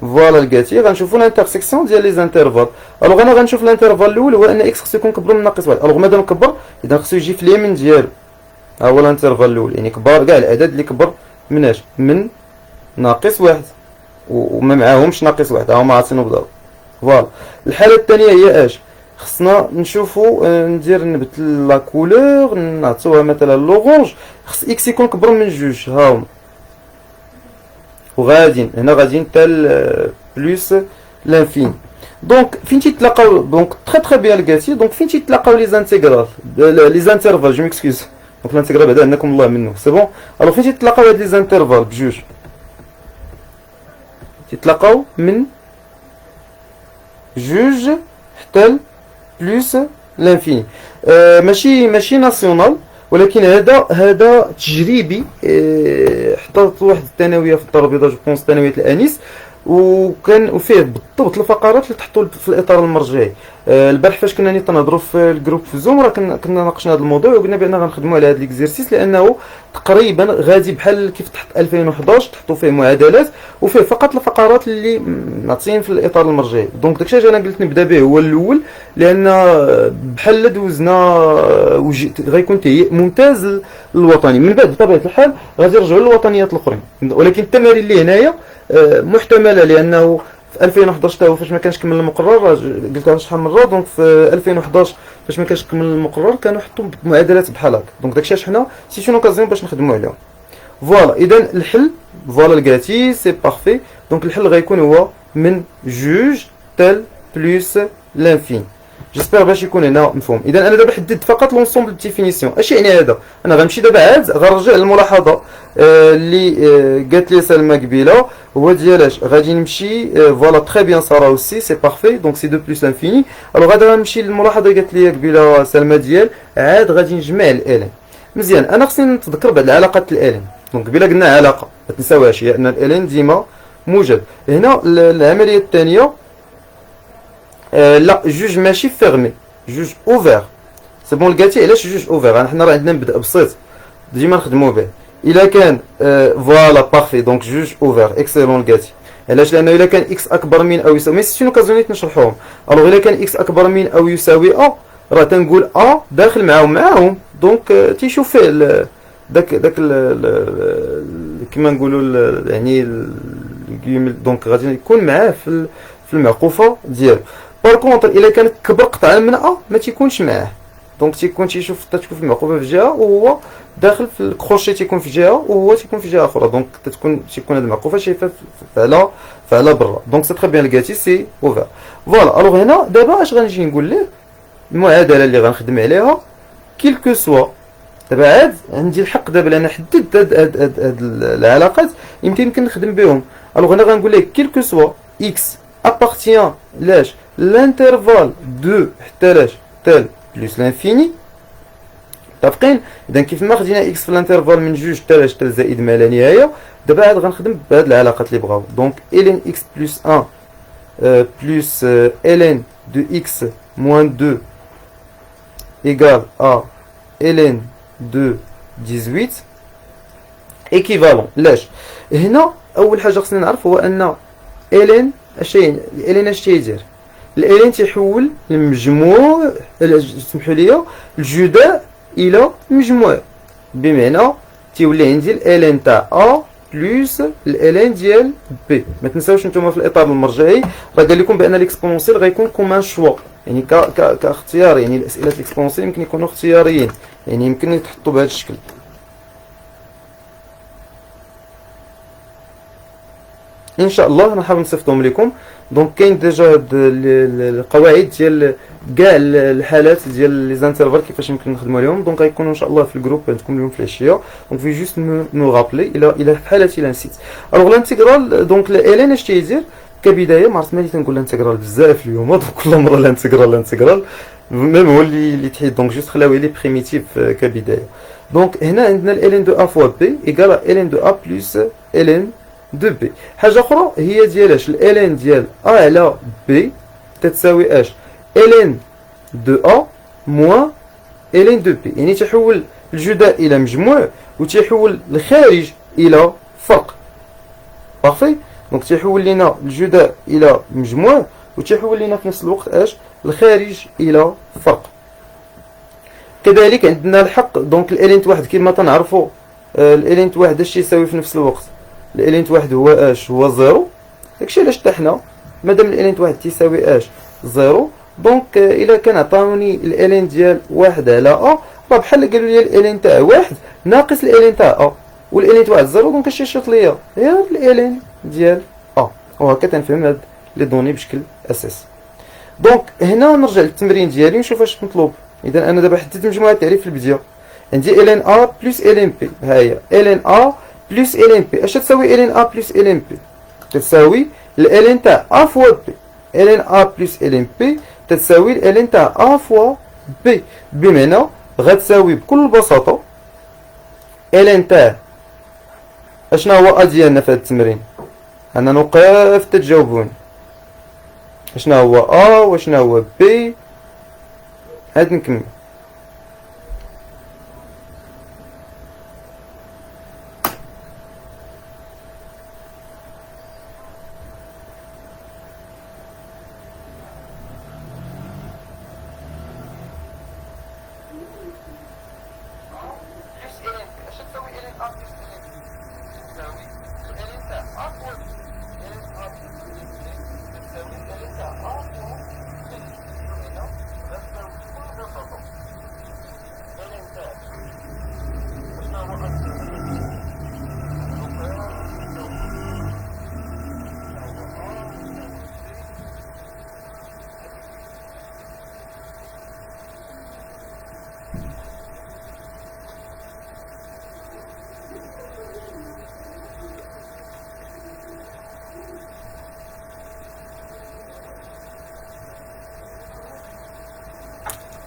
Speaker 1: فوالا الكاتي. غنشوفو الانترسيكسيون ديال لي زانترفال. الوغ انا غنشوف الانترفال الاول هو ان اكس خصو يكون كبر من ناقص واحد. الوغ مادام كبر اذا خصو يجي في اليمين ديالو، ها هو الانترفال الاول يعني كبار كاع الاعداد اللي كبر من اش؟ من ناقص واحد، وما معاهمش ناقص واحد هما عاطينو بالضبط. فوالا. الحاله الثانيه هي اش؟ خصنا نشوفو نبت لا كولور نعطيوها مثلا لورونج. خص اكس يكون كبر من جوج، ها هما وغاديين هنا غاديين حتى بلوس لانفين. دونك فين تيتلاقاو؟ دونك تري بيان الكاتي. دونك فين تيتلاقاو لي زانتيغرال لي زانترفال؟ جو ميكسكوز. دونك الانتيغرال بعدا عندكم الله منه سي بون. الوغ فين تيتلاقاو هاد لي زانترفال بجوج؟ تيتلاقاو من جوج حتى بلوس لانفيني. ماشي ناسيونال، ولكن هذا تجريبي. حطيت واحد الثانويه في الدار البيضاء جو بونس ثانويه الانيس. وفيه بالضبط الفقرات اللي تحطوا في الاطار المرجعي. البارح فاش كنا تنهضروا في الجروب في زوم راه كنا ناقشنا هذا الموضوع وقلنا بان غنخدموا على هذا ليكزيرسيس لانه تقريبا غادي بحال كيف تحت 2011 تحطوا فيه معادلات وفيه فقط الفقرات اللي معطيين في الاطار المرجعي. دونك داكشي انا قلت نبدا به هو الاول لان بحال دوزنا غيكون تهيئ ممتاز للوطني. من بعد بطبيعه الحال غادي نرجعوا للوطنيات الاخرين، ولكن التمارين اللي هنايا محتمله لانه في 2011 تا هو فاش ما كانش كمل المقرر قلتها شحال من مره. دونك في 2011 فاش ما كانش كمل المقرر كانوا يحطوا معادلات بحال هكا. دونك داكشي حنا سي اون اوكازيون باش نخدموا عليهم. فوالا اذا الحل فوالا لقيتي سي بارفي. دونك الحل غيكون هو من جوج تال بلس لانفين. جيسبر باش يكون هنا مفهوم. اذا انا دابا حددت فقط لونسومبل ديفينيسيون. اش يعني هذا؟ انا غنمشي دابا عاد غنرجع للملاحظه اللي قالت لي سلمى قبيله هو ديالاش غادي نمشي فوالا تري بيان سارا اوسي سي بارفي. دونك سي 2 بلس لانفيني. الوغ غادي غنمشي للملاحظه اللي قالت لي قبيله سلمى ديال عاد غادي نجمع الالين. مزيان انا خصني نتذكر بعض العلاقات الالين. دونك قبيله قلنا علاقه ما تنساوهاش هي ان الالين ديما موجب. هنا العمليه الثانيه لا جوج ماشي فيرمي جوج اوفير. سي بون لقيتي علاش جوج اوفير؟ حنا راه عندنا نبدا بسيط ديما نخدموا به. الا كان فوالا بارفي دونك جوج اوفير اكسلون لقيتي. علاش؟ لانه الا كان اكس اكبر من او يساوي مي سي اوكازيونيت نشرحوهم. الوغ الا كان اكس اكبر من او يساوي ا راه تنقول ا داخل معاهم دونك تيشوف فيه داك كيما نقولوا يعني دونك غادي يكون معاه في المعقوفه ديالو. بار كونطر الا كانت كبر قطعه من ا ما تيكونش معاه دونك تيكون تيشوف تكون في المعقوفه في جهه وهو داخل في الكروشي تيكون في جهه وهو تيكون في جهه اخرى. دونك تكون هذه المعقوفه شايفه على برا. دونك سي تري بيان لقيتي سي اوفر. فوالا الوغ هنا دابا اش غنجي نقول ليه المعادله اللي غنخدم عليها كيلكو سوا. دابا عاد عندي الحق دابا لان حددت هاد العلاقات يمكن نخدم بهم. الوغ هنا غنقول لك كيلكو سوا اكس ابارتيان لاش l'intervalle de حتى لاش تال بلس لانفيني. متفقين؟ اذا كيف ما خدينا اكس في الانترفال من جوج حتى لاش تال زائد ما لا نهايه دابا عاد غنخدم بهاد العلاقات اللي بغاو. دونك ln x بلس 1 بلس ln de x moins 2 égale à ln de 18 équivalent. لاش هنا اول حاجه خصنا نعرف هو ان ln اش يعني ln اش تيدير؟ الالين تيحول المجموع سمحوا لي الجداء الى مجموع بمعنى تيولي عندي الالين تاع ا بلس الالين ديال بي. ما تنساوش نتوما في الاطار المرجعي راه قال لكم بان الاكسبونسيال غيكون كومان شوا يعني كاختيار. يعني الاسئله الاكسبونسيال يمكن يكونوا اختياريين يعني يمكن يتحطوا بهذا الشكل. ان شاء الله نحاول نصيفطهم لكم. دونك كاين ديجا هاد القواعد ديال كاع الحالات ديال لي زانترفال كيفاش يمكن نخدموا عليهم. دونك غيكونوا ان شاء الله في الجروب عندكم اليوم في العشيه. دونك في جوست نو رابلي الى في حالتي لا نسيت. الوغ الانتيغرال دونك الالين اش تيدير كبدايه ما عرفت مالي تنقول الانتيغرال بزاف اليوم دونك كل مره الانتيغرال ميم هو اللي تحيد. دونك جوست خلاوي لي بريميتيف كبدايه. دونك هنا عندنا الالين دو ا فوا بي ايكال الين دو ا بلس الين دو بي. حاجه اخرى هي ديالاش الالين ديال ا على بي تتساوي اش الين دو ا موان الين دو بي. يعني تحول الجداء الى مجموع وتحول الخارج الى فرق. بارفي. دونك تحول لنا الجداء الى مجموع وتحول لنا في نفس الوقت اش الخارج الى فرق. كذلك عندنا الحق دونك الالينت واحد كما تنعرفوا الالينت واحد اش يساوي في نفس الوقت الالينت واحد هو اش هو زيرو. داكشي علاش حتى حنا مادام الالينت واحد تيساوي اش زيرو دونك الا كان عطاوني الالين ديال واحد على ا راه بحال قالوا لي الالين تاع واحد ناقص الالين تاع ا والالين واحد زيرو دونك اش يشرط ليا غير الالين ديال ا. وهكا تنفهم هاد لي دوني بشكل اساسي. دونك هنا نرجع للتمرين ديالي نشوف اش مطلوب. اذا انا دابا حددت مجموعه التعريف في البدايه عندي الين ا بلس الين بي. ها هي الين ا بلس الين بي. اش تساوي الين ا بلس الين بي؟ تساوي الالين تاع ا فوا بي. الين ا بلس الين بي تساوي الالين تاع ا فوا بي بمعنى غتساوي بكل بساطه الين تاع اشنا هو ا ديالنا في هذا التمرين انا نوقف تجاوبوني شنو هو ا وشنو هو بي. هاد نكمل.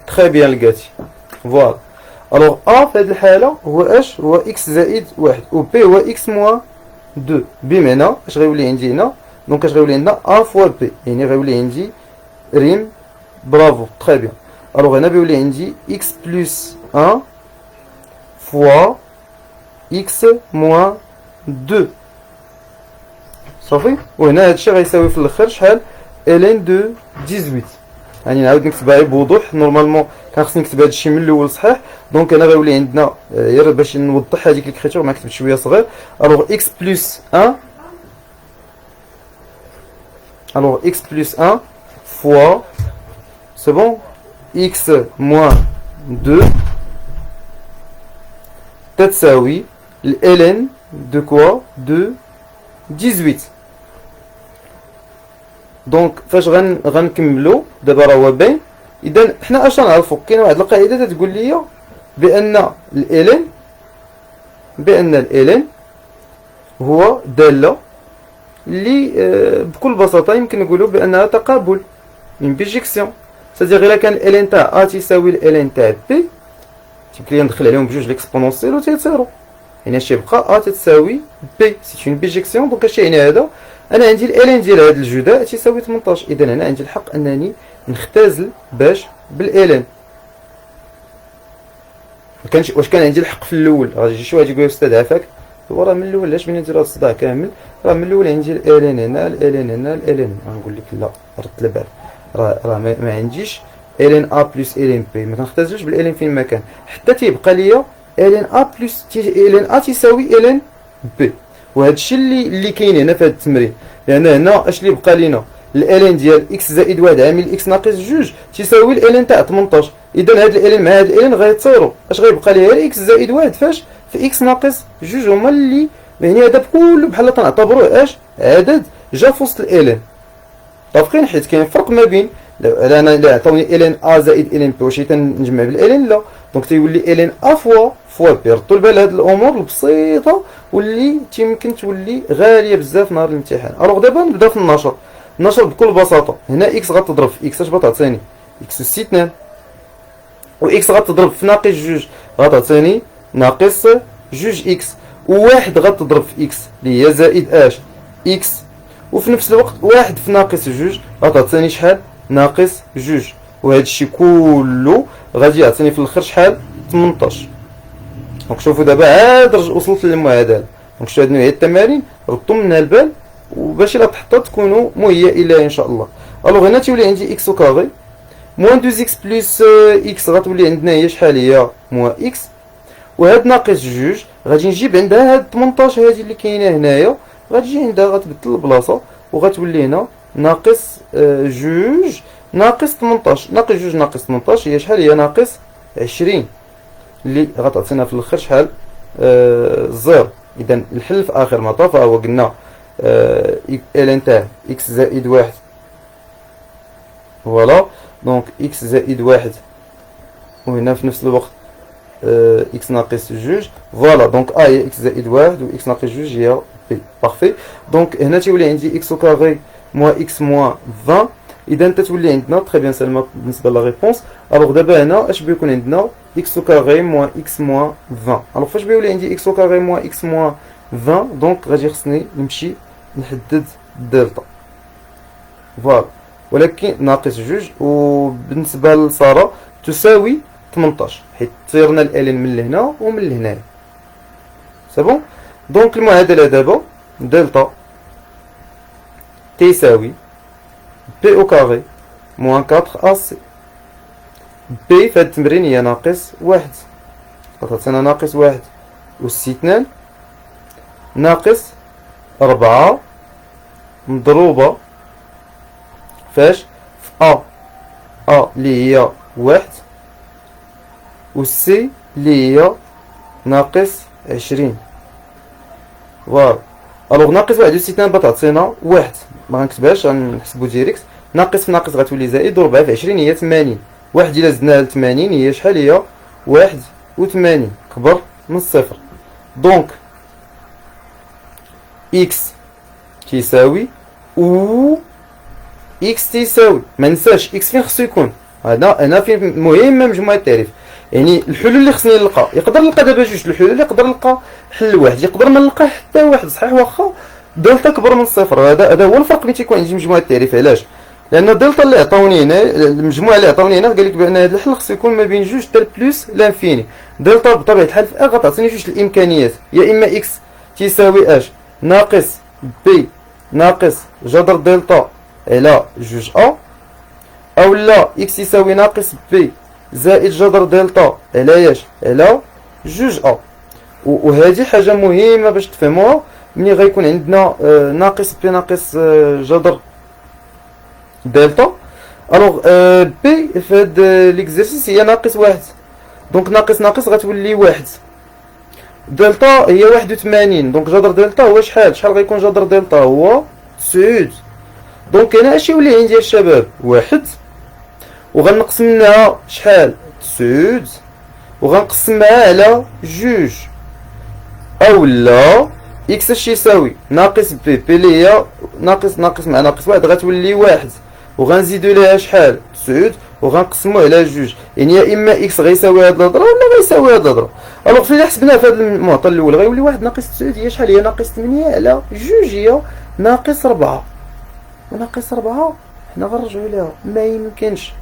Speaker 1: تخي بيان لقاتي. فوالا. الوغ ا في هاد الحالة هو اش؟ هو اكس زائد واحد، و بي هو اكس موان دو. بمعنى اش غيولي عندي هنا؟ دونك اش غيولي عندنا ا فوا بي، يعني غيولي عندي ريم. برافو تخي بيان. الوغ هنا بيولي عندي اكس بلس ان فوا اكس موان دو. صافي. وهنا هادشي غيساوي في الاخر شحال؟ الين دو 18. يعني نعاود نكتبها بوضوح. نورمالمون كان خصني نكتب هادشي من الاول صحيح. دونك انا غيولي عندنا غير باش نوضح هذيك الكريتور ما كتبت شويه صغير. الوغ اكس بلس 1 الوغ اكس بلس 1 فوا سي بون اكس موان 2 تتساوي الالين دو كوا؟ دو 18. دونك فاش غنكملو دابا راه هو باين. اذا حنا اش نعرفو؟ كاينه واحد القاعده تتقول لي بان الالين هو داله اللي بكل بساطه يمكن نقولوا بانها تقابل من بيجيكسيون. سادير الا كان الالين تاع ا تساوي الالين تاع بي تيمكن لي ندخل عليهم بجوج ليكسبونونسيال و تيصيروا، يعني اش يبقى ا تساوي بي. سي اون بيجيكسيون. دونك اش يعني هذا؟ انا عندي الالين ديال هاد الجداء تساوي 18. اذا انا عندي الحق انني نختزل باش بالالين. واش كان عندي الحق في الاول؟ غادي يجي شي واحد يقول استاذ عافاك هو راه من الاول علاش بغينا ندير هاد الصداع كامل؟ راه من الاول عندي الالين هنا الالين هنا الالين. غنقول لك لا رد البال، راه ما عنديش الين ا بلس الين بي، ما كنختزلش بالالين فين ما كان حتى تيبقى ليا الين ا بلس الين ا تساوي الين بي. وهذا الشيء اللي كاين هنا في هذا التمرين. لان هنا اش اللي بقى لينا؟ الالين ديال اكس زائد واحد عامل اكس ناقص جوج تساوي الالين تاع 18. اذا هاد الالين مع هاد الالين غيتصيروا. اش غيبقى ليا؟ غير اكس زائد واحد فاش؟ في اكس ناقص جوج. هما اللي يعني هذا كله بحال تنعتبروه اش؟ عدد جا في وسط الالين. متفقين؟ حيت كاين فرق ما بين انا الا عطاوني الين ا زائد الين بي واش تنجمع بالالين؟ لا. دونك تيولي الين ا فوا بي. ردوا البال هاد الامور البسيطه واللي تيمكن تولي غاليه بزاف نهار الامتحان. الوغ دابا نبدا في النشر. النشر بكل بساطه هنا اكس غتضرب في اكس اش غتعطيني؟ اكس اس 2 و اكس غتضرب في ناقص جوج غتعطيني ناقص جوج اكس، وواحد غتضرب في اكس اللي هي زائد اش؟ اكس، وفي نفس الوقت واحد في ناقص جوج غتعطيني شحال؟ ناقص جوج. وهذا الشيء كله غادي يعطيني في الاخر شحال؟ 18. دونك شوفوا دابا عاد وصلت للمعادله. دونك شتو هاد نوعيه التمارين ردوا منها البال وباش الا تحطوا تكونوا مهيئين لها ان شاء الله. الوغ هنا تولي عندي اكس او كاري موان 2 اكس بلس اكس غتولي عندنا هي شحال؟ هي موان اكس. وهاد ناقص جوج غادي نجيب عندها هاد 18 هادي اللي كاينه هنايا غادي تجي عندها غتبدل البلاصه وغتولي هنا ناقص جوج ناقص 18. ناقص جوج ناقص 18 هي شحال؟ هي ناقص 20 اللي غتعطينا في الاخر شحال؟ زيرو. اذا الحل في اخر مطاف هو قلنا الين تاع اكس زائد واحد. فوالا. دونك اكس زائد واحد وهنا في نفس الوقت اكس ناقص جوج. فوالا. دونك ا هي اكس زائد واحد و اكس ناقص جوج هي بي. بارفي. دونك هنا تيولي عندي اكس او كاري موان اكس موان 20. اذا تتولي عندنا تري بيان سلمى بالنسبه لا ريبونس. الوغ دابا هنا اش بيكون عندنا؟ اكس او كاري موان اكس موان 20. الوغ فاش بيولي عندي اكس او كاري موان اكس موان 20 دونك غادي خصني نمشي نحدد دلتا فوالا، ولكن ناقص جوج. وبالنسبة لسارة تساوي 18 حيت طيرنا الالين من لهنا ومن لهنايا. سي بون. دونك المعادلة دابا دلتا تيساوي بي او كاري موان 4 سي. بي في هاد التمرين هي ناقص واحد، عطاتنا ناقص واحد والسي 2 ناقص 4 مضروبة فاش في ا اللي هي واحد والسي اللي هي ناقص 20. فوالا. الوغ ناقص واحد والسي 2 بتعطينا واحد، ما غنكتبهاش غنحسبو ديريكت. ناقص في ناقص غتولي زائد، وربعة في 20 هي 80. واحد إلا زدناها ل 80 هي شحال؟ هي 81 كبر من الصفر. دونك إكس كيساوي و إكس تيساوي، مننساش إكس فين خصو يكون، هنا فين مهمة مجموعة التعريف. يعني الحلول اللي خصني نلقى، يقدر نلقى دابا جوج الحلول، يقدر نلقى حل واحد، يقدر ما نلقى حتى واحد صحيح واخا دلتا كبر من الصفر. هذا هو الفرق بين تيكون عندي مجموعة التعريف. علاش؟ لأن دلتا اللي عطاوني هنا، المجموعة اللي عطاوني هنا قالك بأن هذا الحل خصو يكون ما بين جوج حتى بلوس لانفيني. دلتا بطبيعة الحال في غتعطيني جوج الإمكانيات، يا إما إكس تيساوي اش ناقص بي ناقص جذر دلتا على جوج أو لا إكس يساوي ناقص بي زائد جذر دلتا على ياش على جوج وهذه حاجة مهمة باش تفهموها. ملي غيكون عندنا ناقص بي ناقص جذر دلتا، الوغ بي في هاد ليكزارسيس هي ناقص واحد، دونك ناقص ناقص غتولي واحد. دلتا هي 81، دونك جذر دلتا هو شحال غيكون جذر دلتا؟ هو 9. دونك هنا اش يولي عندي الشباب؟ واحد، وغنقسم منها شحال؟ 9، وغنقسم معها على جوج. اولا اكس اش يساوي؟ ناقص بي اللي هي ناقص مع ناقص واحد غتولي واحد، وغنزيدو ليها شحال؟ 9، وغنقسمو على جوج. يعني يا اما اكس غيساوي هاد الهضره ولا غيساوي هاد الهضره. الوغ فين حسبناها في هاد المعطى الاول غيولي واحد ناقص 9 هي شحال؟ هي ناقص 8 على جوج هي ناقص 4. وناقص 4 حنا غنرجعو ليها، ما يمكنش.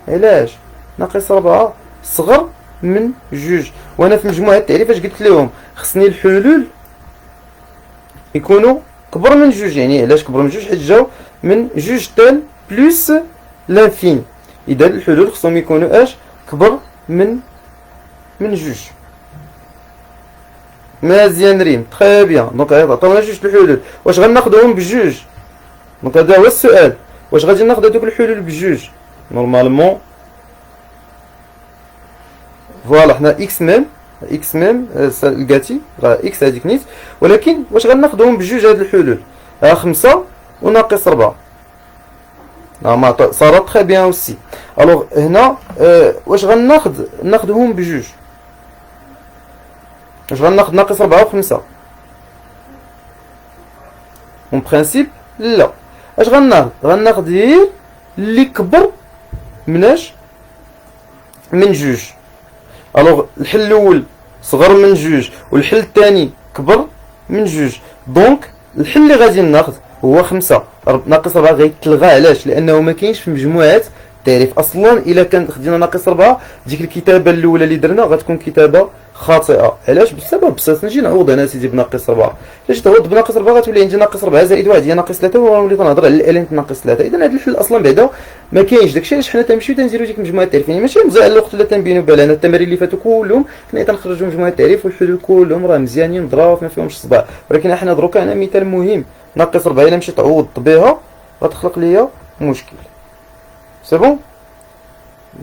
Speaker 1: علاش؟ ناقص 4 صغر من جوج، وانا في مجموعة التعريف اش قلت لهم؟ خصني الحلول يكونوا كبر من جوج. يعني علاش كبر من جوج؟ حيت جاو من جوج تال بلوس لانفيني. اذا الحلول خصهم يكونوا اش؟ كبر من جوج. مزيان ريم تري بيان. دونك عطاونا جوج الحلول، واش غناخذوهم بجوج؟ دونك هذا هو السؤال، واش غادي ناخذ هذوك الحلول بجوج؟ نورمالمون فوالا حنا اكس ميم لقاتي راه اكس هذيك نيت، ولكن واش غناخذهم بجوج هاد الحلول؟ 5 وناقص 4 صارت تري بيان اوسي. الوغ هنا واش ناخذهم بجوج؟ واش غناخذ ناقص 4 و5؟ اون برينسيپ لا. اش غناخذ غير اللي كبر مناش من جوج. الوغ الحل الاول صغر من جوج والحل الثاني كبر من جوج، دونك الحل اللي غادي ناخذ هو 5 ناقص 4 غيتلغى. علاش؟ لانه ما كاينش في مجموعات التعريف اصلا. الا كان خدينا ناقص 4 ديك الكتابه الاولى اللي درنا غتكون كتابه خاطئه. علاش؟ بسبب بسيط. نجي نعوض انا سيدي بناقص 4. علاش تعوض بناقص 4 غتولي عندي ناقص 4 زائد 1 هي ناقص 3، ونولي كنهضر على الالين ناقص 3. اذا هذا الحل اصلا بعدا ما كاينش. داكشي علاش حنا تنمشيو تنديرو ديك مجموعه التعريف. يعني ماشي مزال الوقت اللي تنبينو بالنا التمارين اللي فاتوا كلهم حنا تنخرجوا مجموعه التعريف والحلول كلهم راه مزيانين ظراف ما فيهمش صداع. ولكن حنا دروكا انا مثال مهم ناقص 4 الا مشيت تعوض بها غتخلق ليا مشكل. سي بون.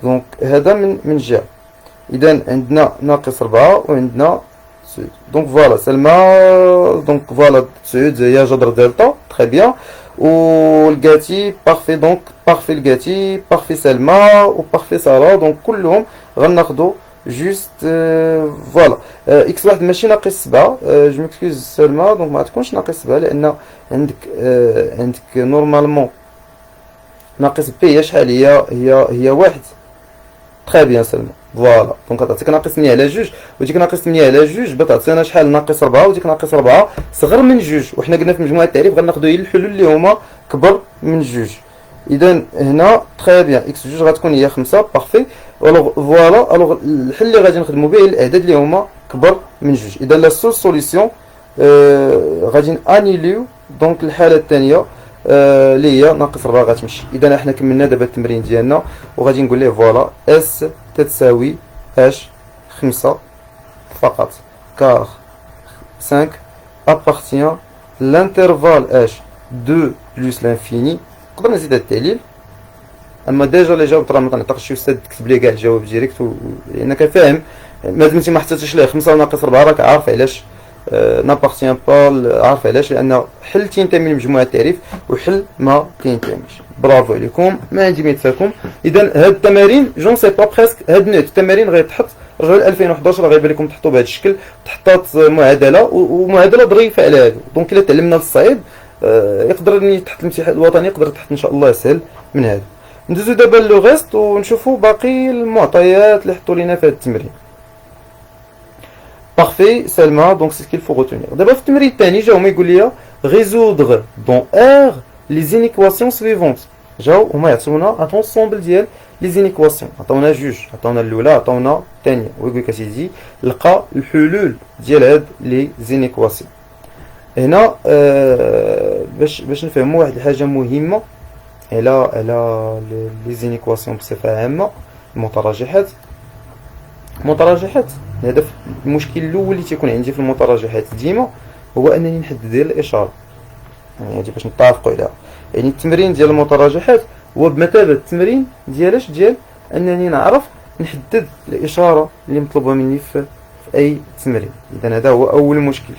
Speaker 1: دونك هذا من جهه. اذا عندنا ناقص 4 وعندنا 9. دونك فوالا سلمى. دونك فوالا 9 هي جذر دلتا تري بيان. والكاتي بارفي. دونك بارفي الكاتي بارفي سلمى وبارفي ساره. دونك كلهم غناخدو جوست فوالا. اكس واحد ماشي ناقص 7. جو مكسكوز سلمى. دونك ما تكونش ناقص 7 لان عندك نورمالمون ناقص بي هي شحال؟ هي واحد. تري بيان سلمى. فوالا. دونك غتعطيك ناقص 8 على جوج، وديك ناقص 8 على جوج بتعطينا شحال؟ ناقص 4، وديك ناقص 4 صغر من جوج، وحنا قلنا في مجموعة التعريف غناخدو هي الحلول اللي هما كبر من جوج. اذا هنا تخي بيان اكس جوج غتكون هي 5 بارفي. الوغ فوالا، الوغ الحل اللي غادي نخدمو به الاعداد اللي هما كبر من جوج. اذا لا سول سوليسيون غادي انيليو دونك الحالة الثانية اللي هي ناقص 4 غتمشي. اذا احنا كملنا دابا التمرين ديالنا، وغادي نقول ليه فوالا اس تتساوي اش 5 فقط، كار 5 appartient l'intervalle h 2 plus l'infini. نقدر نزيد هاد التعليل، اما ديجا اللي جاوبت راه مكنعطيكش شي استاذ تكتب لي كاع الجواب ديريكت، لانك فاهم مادام انت ما حطيتش ليه 5 ناقص 4 راك عارف علاش نابارتيان با، عارف علاش، لان حل تينتمي لمجموعة التعريف وحل ما تينتميش. برافو عليكم، ما عندي ما يتفاكم. اذا هاد التمارين جون سي با بريسك، هاد نوع التمارين غيتحط رجعوا ل 2011 راه غيبان لكم تحطوا بهذا الشكل، تحطات معادله ومعادله ظريفه على هادو. دونك الا تعلمنا الصعيب يقدر تحت الامتحان الوطني، يقدر تحت ان شاء الله سهل من هذا. ندوزو دابا لو غيست ونشوفوا باقي المعطيات اللي حطوا لينا في هذا التمرين. بارفي سلمى، دونك سي سكيل فو روتونير. دابا في التمرين الثاني جاو هما يقول لي ريزودر دون ار لي زينيكواسيون سويفونت. جاو هما يعطيونا ان انسومبل ديال لي زينيكواسيون، عطاونا جوج، عطاونا الاولى، عطاونا الثانيه، ويقول لك اسيدي لقى الحلول ديال هاد لي زينيكواسيون. هنا باش نفهموا واحد الحاجه مهمه على لي زينيكواسيون بصفه عامه، المتراجحات. الهدف المشكل الاول اللي تيكون عندي في المتراجحات ديما هو انني نحدد الاشاره، يعني باش نتفقوا عليها. يعني التمرين ديال المتراجحات هو بمثابه التمرين ديال انني نعرف نحدد الاشاره اللي مطلوبه مني في اي تمرين. اذا هذا هو اول مشكل،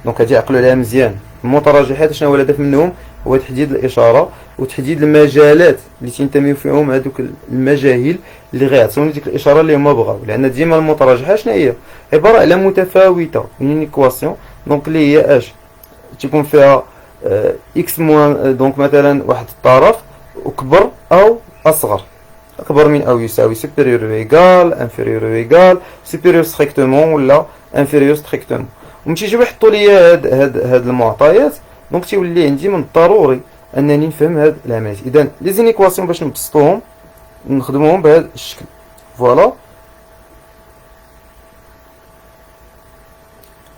Speaker 1: دونك هادي عقلوا عليها مزيان. المتراجحات شنو هو الهدف منهم؟ هو تحديد الاشاره وتحديد المجالات اللي تنتميو فيهم هذوك المجاهيل اللي غيعطيوني ديك الاشاره اللي هما بغاو، لان ديما المتراجحه شنو هي؟ عباره على متفاوته، اون ايكواسيون دونك اللي هي اش تيكون فيها اكس موان، دونك مثلا واحد الطرف اكبر او اصغر، اكبر من او يساوي supérieur ou égal inférieur ou égal supérieur strictement ولا inférieur strictement. ومن تيجيو يحطوا لي هاد المعطيات، دونك تيولي عندي من الضروري انني نفهم هاد العمليات. اذا لي زينيكواسيون باش نبسطوهم نخدموهم بهذا الشكل. فوالا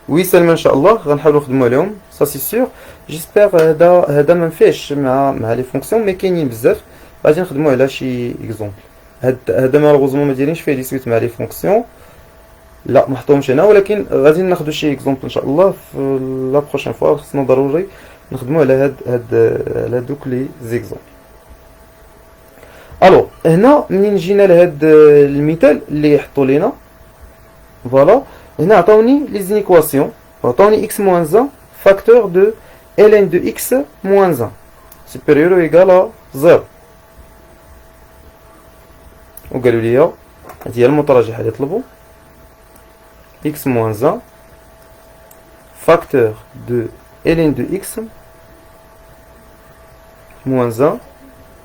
Speaker 1: وي سلمى ان شاء الله غنحاولوا نخدموا عليهم سا سي سيغ. جيسبر هذا ما نفيهش مع لي فونكسيون، مي كاينين بزاف غادي نخدموا على شي اكزومبل. هذا مالوغوزمون ما دايرينش فيه لي سويت مع لي فونكسيون، لا ما حطوهمش هنا، ولكن غادي ناخذوا شي اكزومبل ان شاء الله في لا بروشين فوا. خصنا ضروري نخدموا على على دوك لي زيكزومبل. الو هنا منين جينا لهاد المثال اللي حطوا لينا، فوالا هنا عطاوني لي زينيكواسيون، عطاوني x moins 1 فاكتور دو ln دو x moins 1 supérieur ou égal à 0، وقالوا لي هذه هي المتراجحه اللي طلبوا x moins 1 فاكتور دو ln دو x moins 1،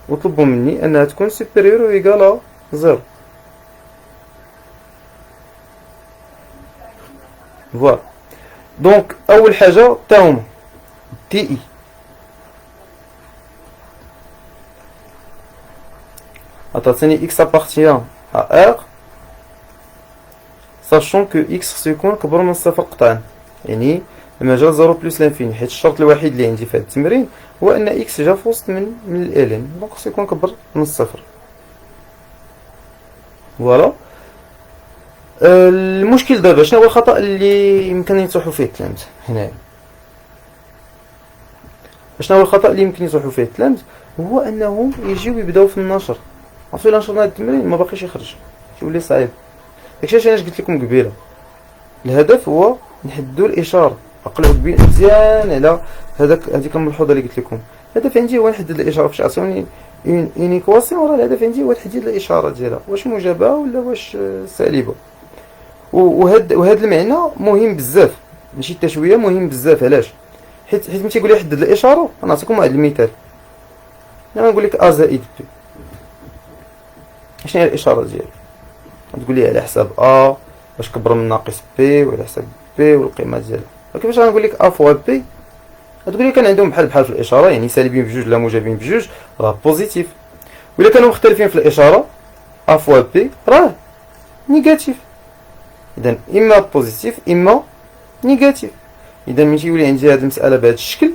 Speaker 1: وطلبوا مني انها تكون supérieur ou égal à 0. فوالا دونك اول حاجه تاهما تي اي، عطاتني x appartient à r sachant que x سيكون كبر من صفر قطعا، يعني المجال 0 بلس لانفيني، حيت الشرط الوحيد اللي عندي في هذا التمرين هو ان x جا في وسط من الالين، دونك سيكون كبر من الصفر. فوالا المشكل دابا شنو هو الخطا اللي يمكن يطيحوا فيه التلاميذ هنايا؟ شنو هو الخطا اللي يمكن يطيحوا فيه التلاميذ؟ هو انهم يجيو يبداو في النشر، عرفتوا الا نشرنا هذا التمرين ما باقيش يخرج، تيولي صعيب. داكشي علاش قلت لكم قبيله الهدف هو نحددوا الاشاره. عقلوا مزيان على هذيك الملحوظه اللي قلت لكم. الهدف عندي هو نحدد الاشاره. فاش عطوني اون ايكواسيون راه الهدف عندي هو تحديد الاشاره ديالها، واش موجبه ولا واش سالبه. وهاد المعنى مهم بزاف، ماشي حتى شويه، مهم بزاف. علاش؟ حيت ملي تيقول لي حدد الاشاره، نعطيكم واحد المثال. انا نقول لك ا زائد بي، شنو هي الاشاره ديالي؟ غتقول لي على حساب ا باش كبر من ناقص بي، وعلى حساب بي والقيمه ديالها. كيفاش غنقول لك ا فوا بي؟ غتقول لي كان عندهم بحال بحال في الاشاره، يعني سالبين بجوج لا موجبين بجوج راه بوزيتيف، وإلا كانوا مختلفين في الاشاره ا فوا بي راه نيجاتيف. اذا اما بوزيتيف اما نيجاتيف. اذا ملي تيولي عندي هذه المساله بهذا الشكل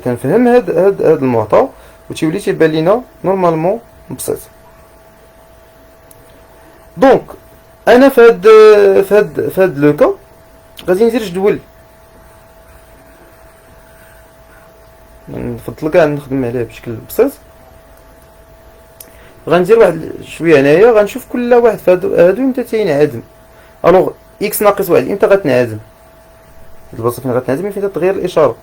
Speaker 1: تنفهم هاد المعطى وتيولي تيبان لينا نورمالمون بسيط. دونك انا في هاد لوكا غادي ندير جدول، نفضل كاع نخدم عليه بشكل بسيط. غندير واحد شويه هنايا، غنشوف كل واحد في هادو امتى تينعدم. الوغ اكس ناقص واحد امتى غتنعدم؟ البلاصه فين غتنعدم فين تتغير الاشاره.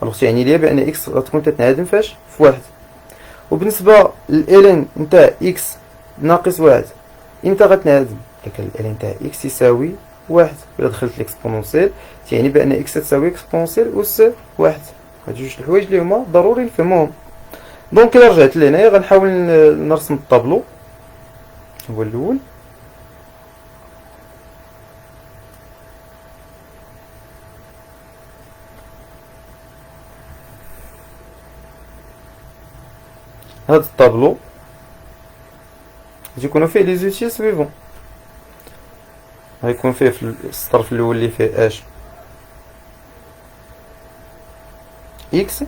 Speaker 1: الوغ تيعني ليا بان اكس غتكون تتنعدم فاش؟ في واحد. وبالنسبه للالين نتاع اكس ناقص واحد امتى غتنعدم؟ الا كان الالين نتاع اكس يساوي واحد، الا دخلت الاكسبونونسيال تيعني بان اكس تساوي اكسبونونسيال اس واحد. هاد جوج الحوايج اللي هما ضروري نفهموهم. دونك الا رجعت لهنايا غنحاول نرسم الطابلو. هو الاول هاد الطابلو غيكونوا فيه لي زوتي سويفون. غيكون فيه في الطرف الاول اللي فيه اش اكس،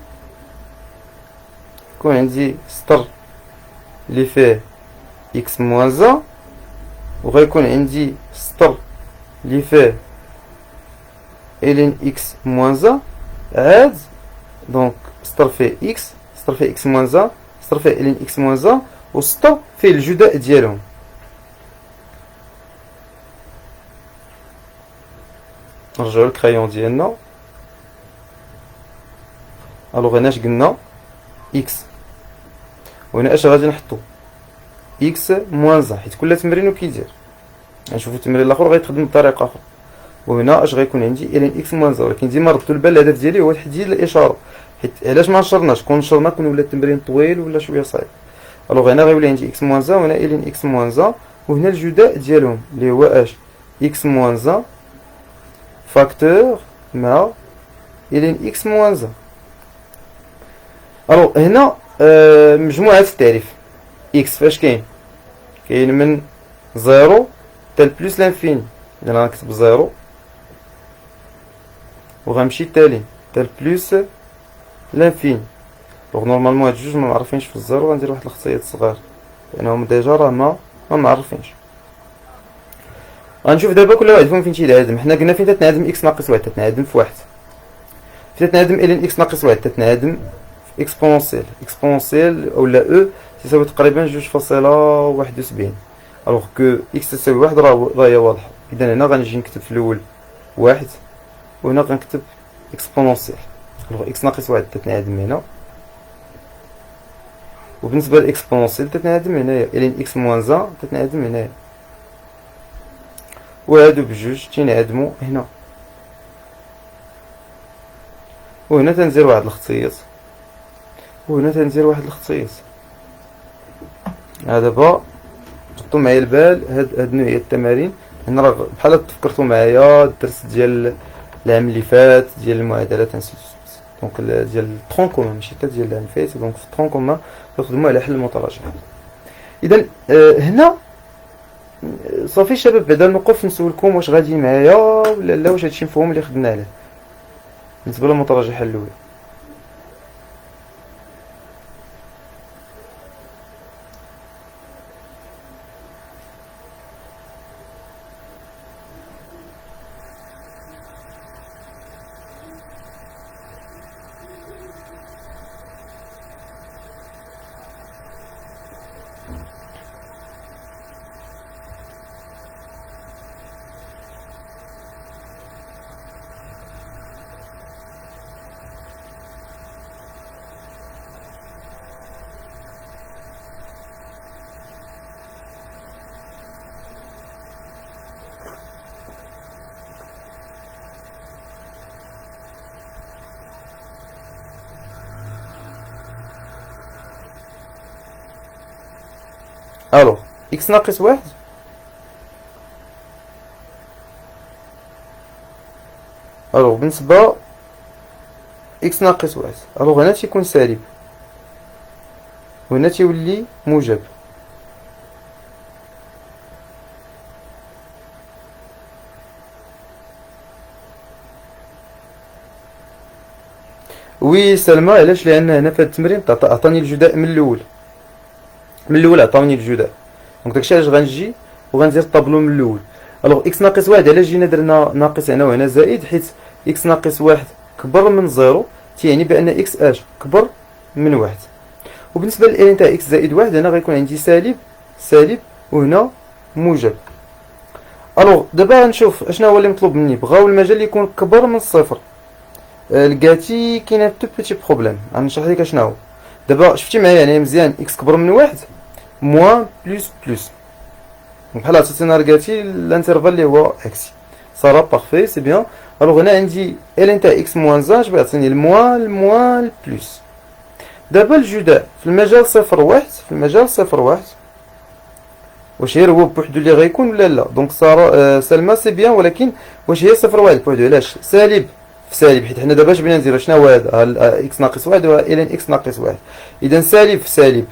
Speaker 1: يكون عندي سطر اللي فيه اكس موان زا، وغيكون عندي سطر اللي فيه الين اكس موان زا عاد. دونك سطر فيه اكس، سطر فيه اكس موان زا، سطر فيه الين اكس موان زا، وسطر فيه الجداء ديالهم. نرجعو للكرايون ديالنا. الوغ هنا اش قلنا؟ اكس، وهنا اش غادي نحطو؟ اكس موان زا، حيت كل تمرين وكيدير. غنشوفو التمرين الاخر غيتخدم بطريقه اخرى. وهنا اش غيكون عندي؟ الين اكس موان زا، ولكن ديما ردتو البال الهدف ديالي هو تحديد الاشاره، حيت علاش ما نشرناش؟ كون نشرنا كون ولا التمرين طويل ولا شويه صعيب. الوغ هنا غيولي عندي اكس موان زا، وهنا الين اكس موان زا، وهنا الجداء ديالهم اللي هو اش؟ اكس موان زا فاكتور مع الين اكس موان زا. الوغ هنا مجموعة التعريف اكس فاش كاين؟ كاين من زيرو حتى بلوس لانفيني. اذا غنكتب زيرو وغنمشي التالي حتى بلوس لانفيني. دونك نورمالمون هاد جوج ما معرفينش في الزيرو، غندير واحد الخطيط صغار لانهم ديجا راه ما معرفينش. غنشوف دابا كل واحد فيهم فين تينعدم. حنا قلنا فين تتنعدم اكس ناقص واحد؟ تتنعدم في واحد. فين تتنعدم الين اكس ناقص واحد؟ تتنعدم في اكسبونسيال. اكسبونسيال اولا او تساوي تقريبا 2.71. الوغ كو اكس تساوي واحد راه هي واضحه. اذا هنا غنجي نكتب في الاول واحد، وهنا غنكتب اكسبونونسيال. الوغ اكس ناقص واحد تتنعدم هنا، وبالنسبه للاكسبونونسيال تتنعدم هنايا. الين اكس موان زا تتنعدم هنايا، وهادو بجوج تينعدمو هنا. وهنا تنزير واحد الخطيط، وهنا تنزير واحد الخطيط. دابا حطوا معايا البال هاد نوعية التمارين. هنا راه بحال تفكرتوا معايا الدرس ديال العام اللي فات ديال المعادلات دونك ديال الترون كومون، ماشي حتى ديال العام اللي فات. دونك في الترون كومون كنخدموا على حل المتراجعات. اذا هنا صافي الشباب، بعدا نوقف نسولكم واش غادي معايا ولا لا، واش هادشي مفهوم اللي خدمنا عليه بالنسبه للمتراجعه الاولى. الوغ إكس ناقص واحد. ألوغ بالنسبة إكس ناقص واحد، ألوغ هنا تيكون سالب وهنا تيولي موجب. وي سلمى، علاش؟ لأن هنا في هاد التمرين عطاني الجداء من الأول عطاوني الجداء، دونك داكشي علاش غنجي وغندير الطابلو من الأول. ألوغ إكس ناقص واحد، علاش جينا درنا ناقص هنا وهنا زائد؟ حيت إكس ناقص واحد كبر من زيرو، تيعني بأن إكس اش كبر من واحد. وبالنسبة للإلين تاع إكس زائد واحد، هنا غيكون عندي سالب وهنا موجب. ألوغ دابا غنشوف اشنا هو اللي مطلوب مني. بغاو المجال يكون كبر من الصفر. لقاتي كاينه تو بيتي بروبليم، غنشرح لك اشنا هو. دابا شفتي معايا يعني مزيان، إكس كبر من واحد موان بلوس بحال عطيتينا لقاتي الانترفال اللي هو اكسي صرا بارفي سي بيان. الوغ هنا عندي الين تاع اكس موان زان باش يعطيني الموان البلوس. دابا الجداء في المجال صفر واحد، واش غير هو بوحدو اللي غيكون ولا لا؟ دونك صار سلمى سي بيان، ولكن واش هي صفر واحد بوحدو؟ علاش؟ سالب في سالب، حيت حنا دابا اش بغينا نديرو؟ شنو هو هذا؟ اكس ناقص واحد و الين اكس ناقص واحد، اذا سالب في سالب.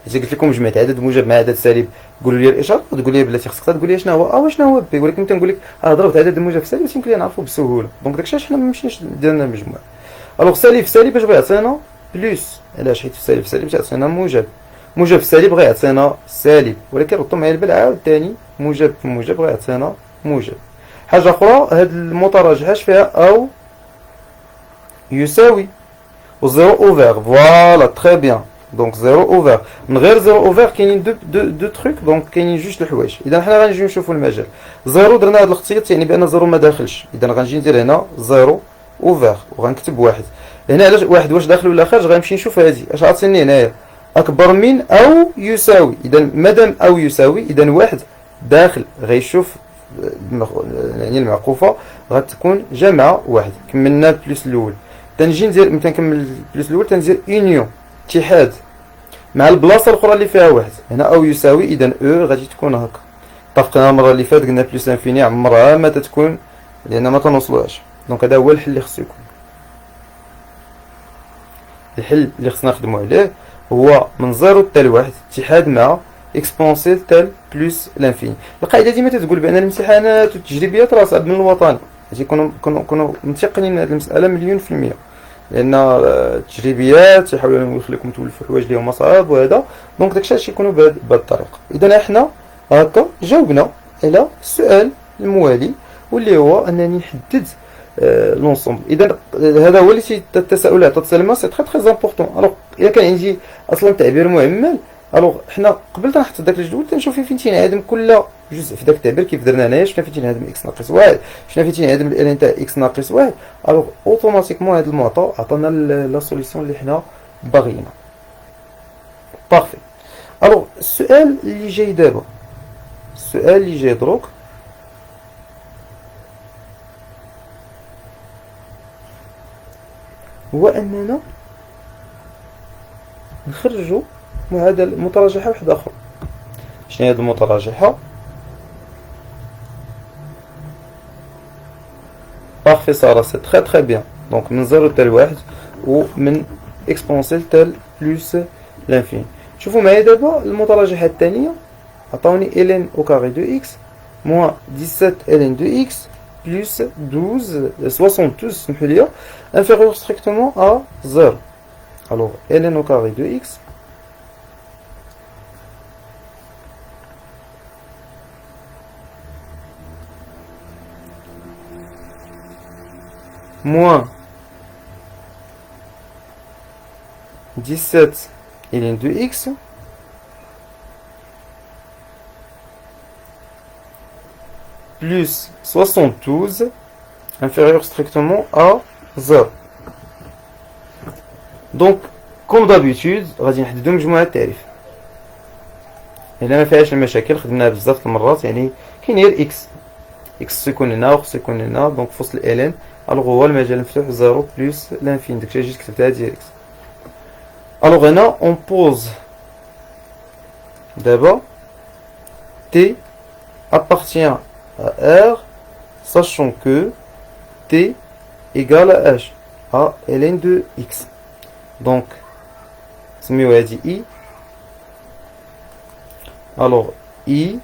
Speaker 1: إذا قلت لكم جمعت عدد موجب مع عدد سالب قولوا لي الإشارة، وتقول لي بلاتي خصك تقول لي شنو هو شنو هو بي، ولكن تنقول لك ضربت عدد موجب في سالب يمكن لي نعرفو بسهولة. دونك داكشي علاش حنا ممشيناش درنا مجموع. الوغ سالب في سالب اش غيعطينا؟ بلوس. علاش؟ حيت سالب في سالب تيعطينا موجب في سالب غيعطينا سالب، ولكن ردوا معايا البال عاوتاني، موجب في موجب غيعطينا موجب. حاجة أخرى، هاد المتراجحة اش فيها؟ أو يساوي وزيرو اوفير. فوالا تخي بيان. دونك زيرو اوفر، من غير زيرو اوفر كاينين دو تروك، دونك كاينين جوج الحوايج. اذا حنا غنجيو نشوفو المجال. زيرو درنا هاد الاختيار يعني بان زيرو ما داخلش، اذا غنجي ندير هنا زيرو اوفر وغنكتب واحد. هنا علاش واحد؟ واش داخل ولا خارج؟ غنمشي نشوف هادي اش عاطيني هنايا، اكبر من او يساوي. اذا مادام او يساوي اذا واحد داخل، غيشوف يعني المعقوفه غتكون جامعه واحد. كملنا البلوس الاول، تنجي ندير تنكمل البلوس الاول تندير اونيون اتحاد مع البلاصه الاخرى اللي فيها واحد. هنا او يساوي، اذا او غادي تكون هكا. اتفقنا المره اللي فاتت قلنا بلوس انفيني عمرها ما تتكون، لان ما تنوصلوهاش. دونك هذا هو الحل اللي خصو يكون. الحل اللي خصنا نخدمو عليه هو من زيرو حتى لواحد اتحاد مع اكسبونسيل تال بلوس لانفيني. القاعده ديما تتقول بان الامتحانات والتجريبيات راه صعب من الوطن، كونوا متيقنين من هذه المساله مليون في المية، لان التجريبيات يحاولوا يخليكم تولفوا حوايج اللي هما صعاب وهذا. دونك داكشي باش يكونوا بهذه الطريقه. اذا احنا هكا جاوبنا على السؤال الموالي، واللي هو انني نحدد لونسومبل. اذا هذا هو اللي التساؤلات تسلم سي تري تري امبورطون. الوغ الا كان عندي اصلا تعبير معمل، الوغ حنا قبل تنحط داك الجدول تنشوف فين تينعدم كل جزء في داك التعبير كيف درنا هنايا. شفنا فين تينعدم اكس ناقص واحد، شفنا فين تينعدم الالين تاع اكس ناقص واحد. الوغ اوتوماتيكمون هذا المعطى عطانا لا سوليسيون اللي حنا باغيينها. بارفي. الوغ السؤال اللي جاي دابا، السؤال اللي جاي دروك، هو اننا نخرجوا معادله متراجحه واحده اخرى. شنو هي هذه المتراجحه؟ بارفي سارة سي تري تري بيان. دونك من زيرو حتى لواحد ومن اكسبونسيل تال بلوس لانفيني. شوفوا معايا دابا المتراجحه الثانيه عطاوني الين او كاري دو اكس موان 17 الين دو اكس plus 12, 72, سمحوا لي, inférieur strictement à 0. Alors, ln au carré de x moins 17 ln de x plus 72 inférieur strictement à 0. Donc, comme d'habitude, غادي نحددو مجموعة التعريف. إلا ما فيهاش المشاكل خدمناها بزاف المرات، يعني كاين غير إكس خصو يكون هنا وخصو يكون هنا، دونك في وسط الإلين ألوغ هو المجال مفتوح 0 بلس لانفين، داكشي جيت كتبتها ديريكت. ألوغ هنا أون بوز دابا T appartient à R, sachant que T égale à H, à ln de X. Donc, نسميوها هادي I. Alors, I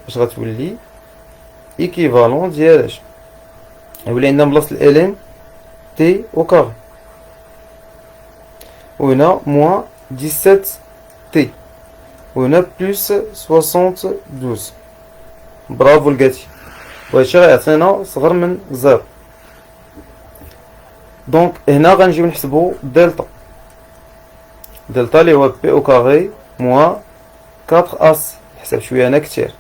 Speaker 1: باش غتولي équivalent ديال H. يولي عندنا بلاصة ln T au carré. وهنا moins 17T. وهنا plus 72. برافو لقاتي. وهادشي غيعطينا صغر من 0. دونك هنا غنجيو نحسبو دلتا. دلتا اللي هو بي او كاري موان 4 اس. حساب شويه انا كتير،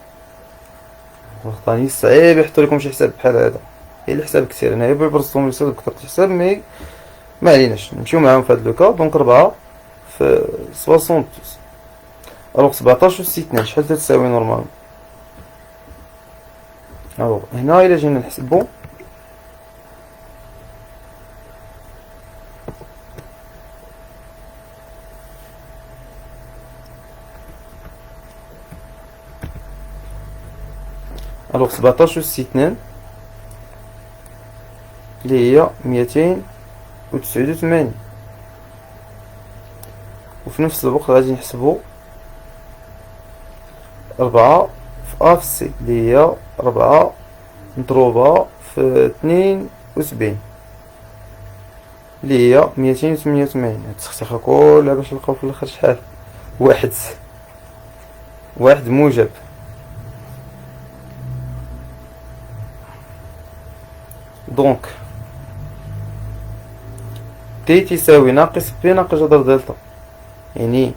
Speaker 1: وقتاني صعيب يحطوا لكم شي حساب بحال هذا، هي الحساب كتير. انا بالبرسوم رسول كثرت الحساب، مي ما عليناش نمشيو معاهم في هذا لو كا. دونك 4 في 72. الوغ 17 و 2 شحال تتساوي نورمالمون؟ الوغ هنا الا جينا نحسبو الوغ 17 و 2 اللي هي 289. وفي نفس الوقت غادي نحسبو 4 في أ في سي اللي هي 4 مضروبة في 72 اللي هي 288. هاد التخسيخة كلها باش نلقاو في الاخر شحال؟ واحد موجب. دونك تي تساوي ناقص بي ناقص جذر دلتا، يعني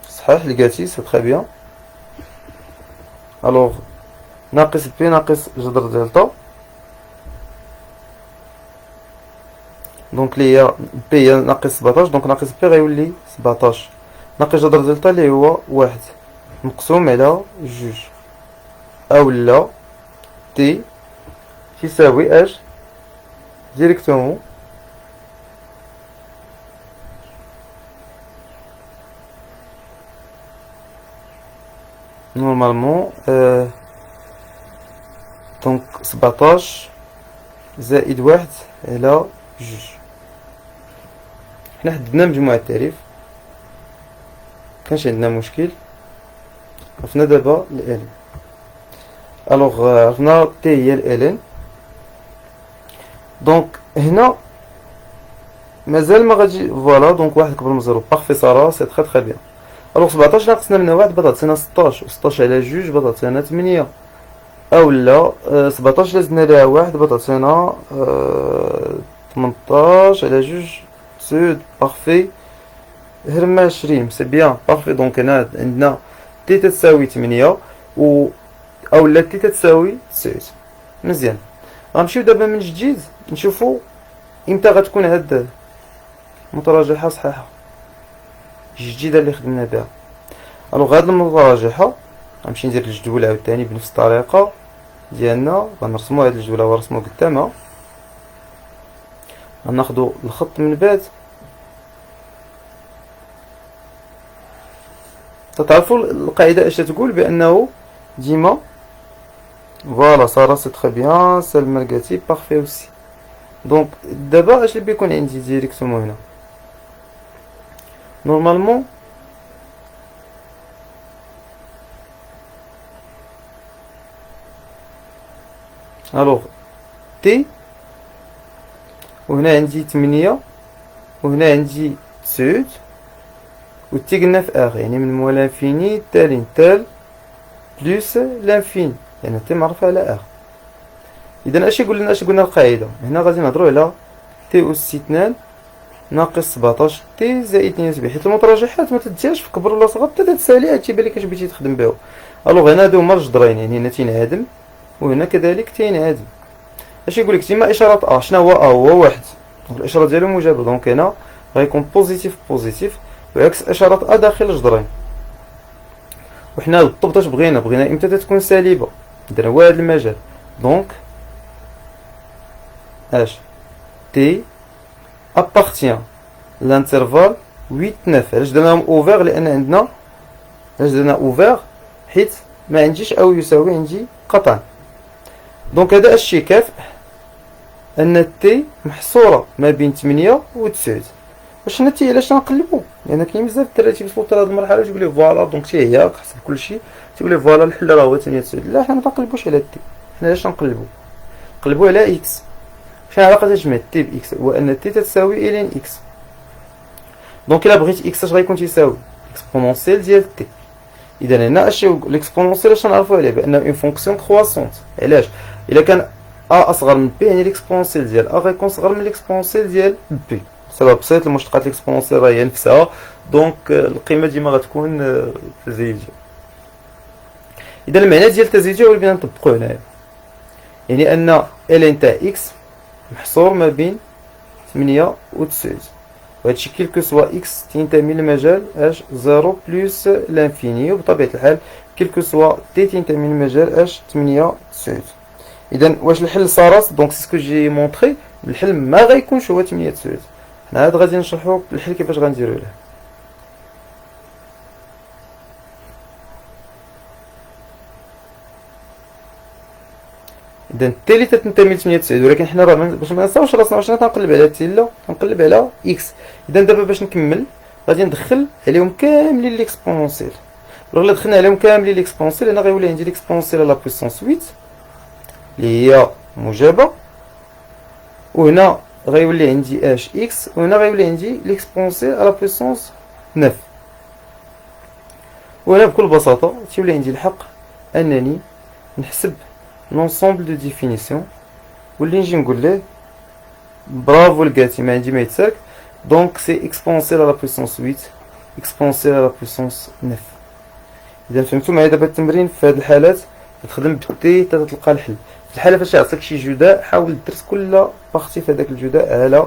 Speaker 1: صحيح لقاتي سي تخي بيان. الوغ ناقص بي ناقص جذر دلتا، دونك اللي هي بي هي ناقص 17، دونك ناقص بي غيولي 17 ناقص جذر دلتا اللي هو واحد مقسوم على جوج، اولا تي تساوي اش ديريكتومون نورمالمون دونك 17 زائد واحد على جوج. حنا حددنا مجموع التعريف، مكانش عندنا مشكل. عرفنا دابا ال الوغ عرفنا تي هي ال دونك هنا مازال ما غادي فوالا. دونك واحد كبر من زيرو باغفي صرا سي تخي تخي بيان. الوغ 17 ناقصنا منها واحد بغات تعطينا 16، و 16 على جوج بغات تعطينا 8، اولا 17 لازمنا ليها واحد بغات تعطينا 18 على جوج سود باغفي هرما 20 سي بيان باغفي. دونك هنا عندنا تي تساوي 8 و اولا تي تساوي 9. مزيان. غنمشيو دابا من جديد نشوفو امتى غتكون هاد المتراجحة صحيحة جديدة اللي خدمنا بها. الوغ هاد المتراجحة غنمشي ندير الجدول عاوتاني بنفس الطريقة ديالنا. غنرسمو هاد الجدول هو رسمو قدامها. غناخدو الخط من بعد. تعرفوا القاعدة اش تقول؟ بأنه ديما فوالا صارا سي تخي بيان سلمى لقاتي باغفي اوسي. دونك دابا اش اللي بيكون عندي ديريكتومون هنا نورمالمون الوغ تي، وهنا عندي 8 وهنا عندي 9 و تي قلنا في اخ، يعني من موال لانفيني تالي تال بلوس لانفيني، يعني تي معروفة على اخ. اذا اش يقول لنا؟ اش قلنا القاعدة هنا؟ غادي نهضرو على تي اس 2 ناقص 17 تي زائد 72، حيت المتراجحات ما تديهاش في كبر ولا صغر، حتى تسالي هادشي بان لك اش بغيتي تخدم بهم. الوغ هنا هادو هما الجدرين، يعني هنا تينعدم وهنا كذلك تينعدم. اش يقول لك؟ تما اشاره ا شنو هو؟ ا هو واحد، الاشاره ديالو موجبه، دونك هنا غيكون بوزيتيف بوزيتيف، وعكس اشاره ا داخل الجدرين. وحنا بالضبط اش بغينا امتى تكون سالبه، درنا هو هذا المجال. دونك اش تي appartient l'intervalle 8 9. علاش درناهم اوفير؟ لان عندنا علاش درنا اوفير؟ حيت ما عنديش او يساوي، عندي قطعا. دونك هذا الشيء كافئ ان تي محصوره ما بين 8 و 9. واش حنا تي علاش نقلبو؟ لان كاين بزاف الدراري تيوصلوا حتى لهاد المرحله وتقول لي فوالا دونك تي هي كحسب كلشي، تيقول لي فوالا الحل راه هو 8 9. لا، حنا ما كنقلبوش على تي، حنا علاش نقلبو؟ نقلبو على اكس. شنو علاقه تجمع تي باكس؟ هو ان تي تساوي الين اكس. دونك الا بغيت اكس اش غيكون تيساوي؟ اكسبونونسيال ديال تي. اذا هنا اش الاكسبونونسيال اش نعرفوا عليه؟ بانه اون فونكسيون كرواسونت. علاش؟ الا كان ا اصغر من بي يعني الاكسبونونسيال ديال ا غيكون صغر من الاكسبونونسيال ديال بي. سبب بسيط، المشتقات الاكسبونونسيال راه هي نفسها، دونك القيمه ديما غتكون تزايديه. اذا المعنى ديال التزايديه هو اللي بغينا نطبقوه هنايا، يعني ان الين تاع اكس محصور ما بين 8 و 9. وهادشي كيلكو سوا اكس تينتمي لمجال اش 0 بلس لانفيني، وبطبيعة الحال كيلكو سوا تي تينتمي لمجال اش 8 9. اذا واش الحل صارت؟ دونك سي سكو جي مونطري، الحل ما غيكونش هو 8 9. حنا عاد غادي نشرحو الحل كيفاش غنديرو له. اذا تي اللي تتنتمي ل 8 9، ولكن حنا راه باش ما نساوش راسنا واش تنقلب على تي، لا تنقلب على اكس. اذا دابا باش نكمل غادي ندخل عليهم كاملين ليكسبونونسيال. الا دخلنا عليهم كاملين ليكسبونونسيال انا غيولي عندي ليكسبونونسيال على بويسونس 8 اللي هي موجبه، وهنا غيولي عندي اش اكس، وهنا غيولي عندي ليكسبونونسيال على بويسونس 9. وهنا بكل بساطه تيولي عندي الحق انني نحسب لونسومبل دو ديفينيسيون، واللي نجي نقول ليه برافو لقاتي ما عندي ما يتساك. دونك سي اكسبونسيال على بويسونس 8 اكسبونسيال على بويسونس 9. اذا فهمتوا معايا دابا التمرين في هاد الحالات تخدم بالتي حتى تلقى الحل. في الحاله فاش يعطيك شي جداء حاول تدرس كل بارتي في هذاك الجداء على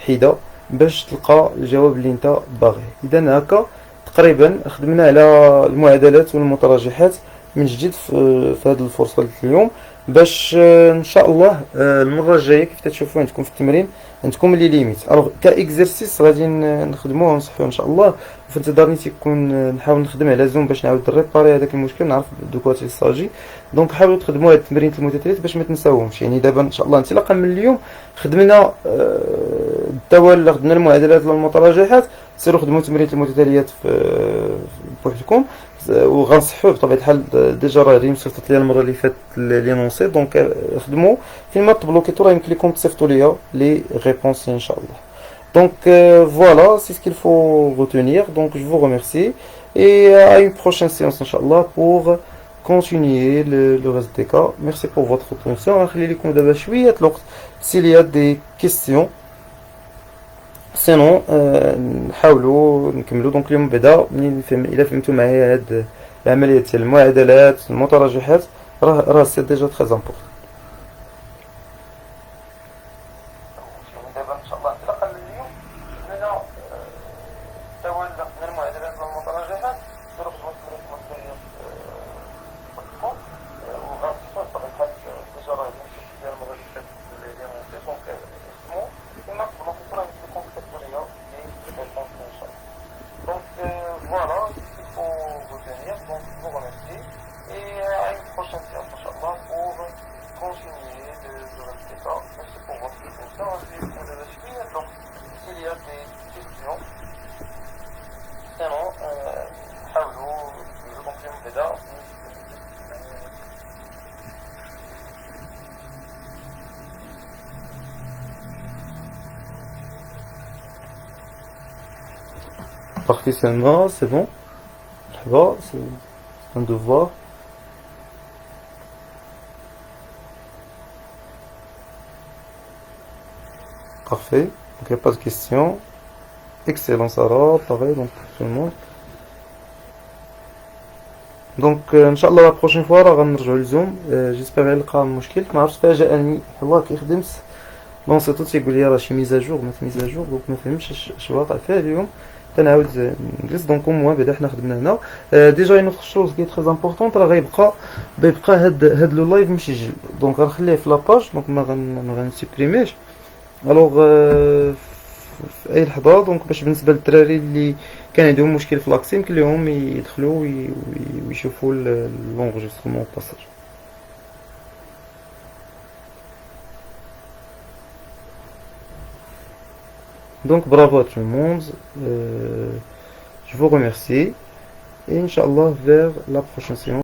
Speaker 1: حده باش تلقى الجواب اللي انت باغيه. اذا هكا تقريبا خدمنا على المعادلات والمتراجحات من جديد في هذه الفرصه اليوم، باش ان شاء الله المره الجايه كيف تشوفوا عندكم في التمرين عندكم لي ليميت. الوغ كاكزرسيس غادي نخدموه ونصحوه ان شاء الله. وفي انتظار نيتي يكون نحاول نخدم على زوم باش نعاود نريباري هذاك المشكل، نعرف دوكا تيصاجي. دونك حاولوا تخدموا هاد التمرين المتتاليات باش ما تنساوهمش. يعني دابا ان شاء الله انطلاقا من اليوم خدمنا التوالي، خدمنا المعادلات والمتراجحات، سيروا خدموا تمرين المتتاليات بوحدكم. وغنصحوه بطبيعه الحال ديجا راه مصيفطت ليا المره اللي فاتت لي نونسي، دونك خدموا فين ما تبلوكيتو راه يمكن لكم تصيفطوا ليا لي ريبونس ان شاء الله. Donc voilà, c'est ce qu'il faut retenir. Donc je vous remercie et à une prochaine séance Inch'Allah pour continuer le reste des cas. Merci pour votre attention. S'il y a des questions, sinon نحاولوا نكملوا. دونك اليوم بدا الا فهمتوا معايا هاد العمليه ديال المعادلات المتراجحات راه سي ديجا تري امبورطون. دابا ان شاء الله انطلاقا من اليوم خدمنا التوالي من المعادلات والمتراجحات، سيروا خدموا التمرين وغنصحوا بطبيعه الحال ديجا راه ديال المره اللي فاتت لي مونتي. دونك خدموا كما قلنا في الصوره لكم كتبوا Donc voilà ce qu'il faut retenir. Donc je vous remercie et à une prochaine séance Inch'Allah pour continuer le reste des cas. Merci pour votre attention. Donc s'il y a des questions, sinon حاولوا donc اليوم بدا. Partie seulement, c'est bon. Là, c'est un devoir. Parfait. Donc il n'y a pas de questions. Excellent Sarah, pareil donc pour tout le monde. Donc Inch'Allah la prochaine fois راه غنرجعوا للزوم. J'espère يلقى المشكل. ما عرفتش فاجأني الله كيخدم بون سيتو تيقول لي راه شي ميزاجور ما ميزاجور، دونك ما فهمتش اش واقع فيها اليوم. تنعاود نجلس. دونك موان بعدا حنا خدمنا هنا ديجا اون اوتر شوز كي تري امبورطونط، راه غيبقى هاد لو لايف مسجل. دونك غنخليه في لاباج، دونك ما غنسيبريميش. الوغ في اي لحظه. دونك باش بالنسبه للدراري اللي كان عندهم مشكل في لاكسي يمكن لهم يدخلوا ويشوفوا لونجسترمون باساج. Donc bravo à tout le monde, je vous remercie et Inch'Allah vers la prochaine séance.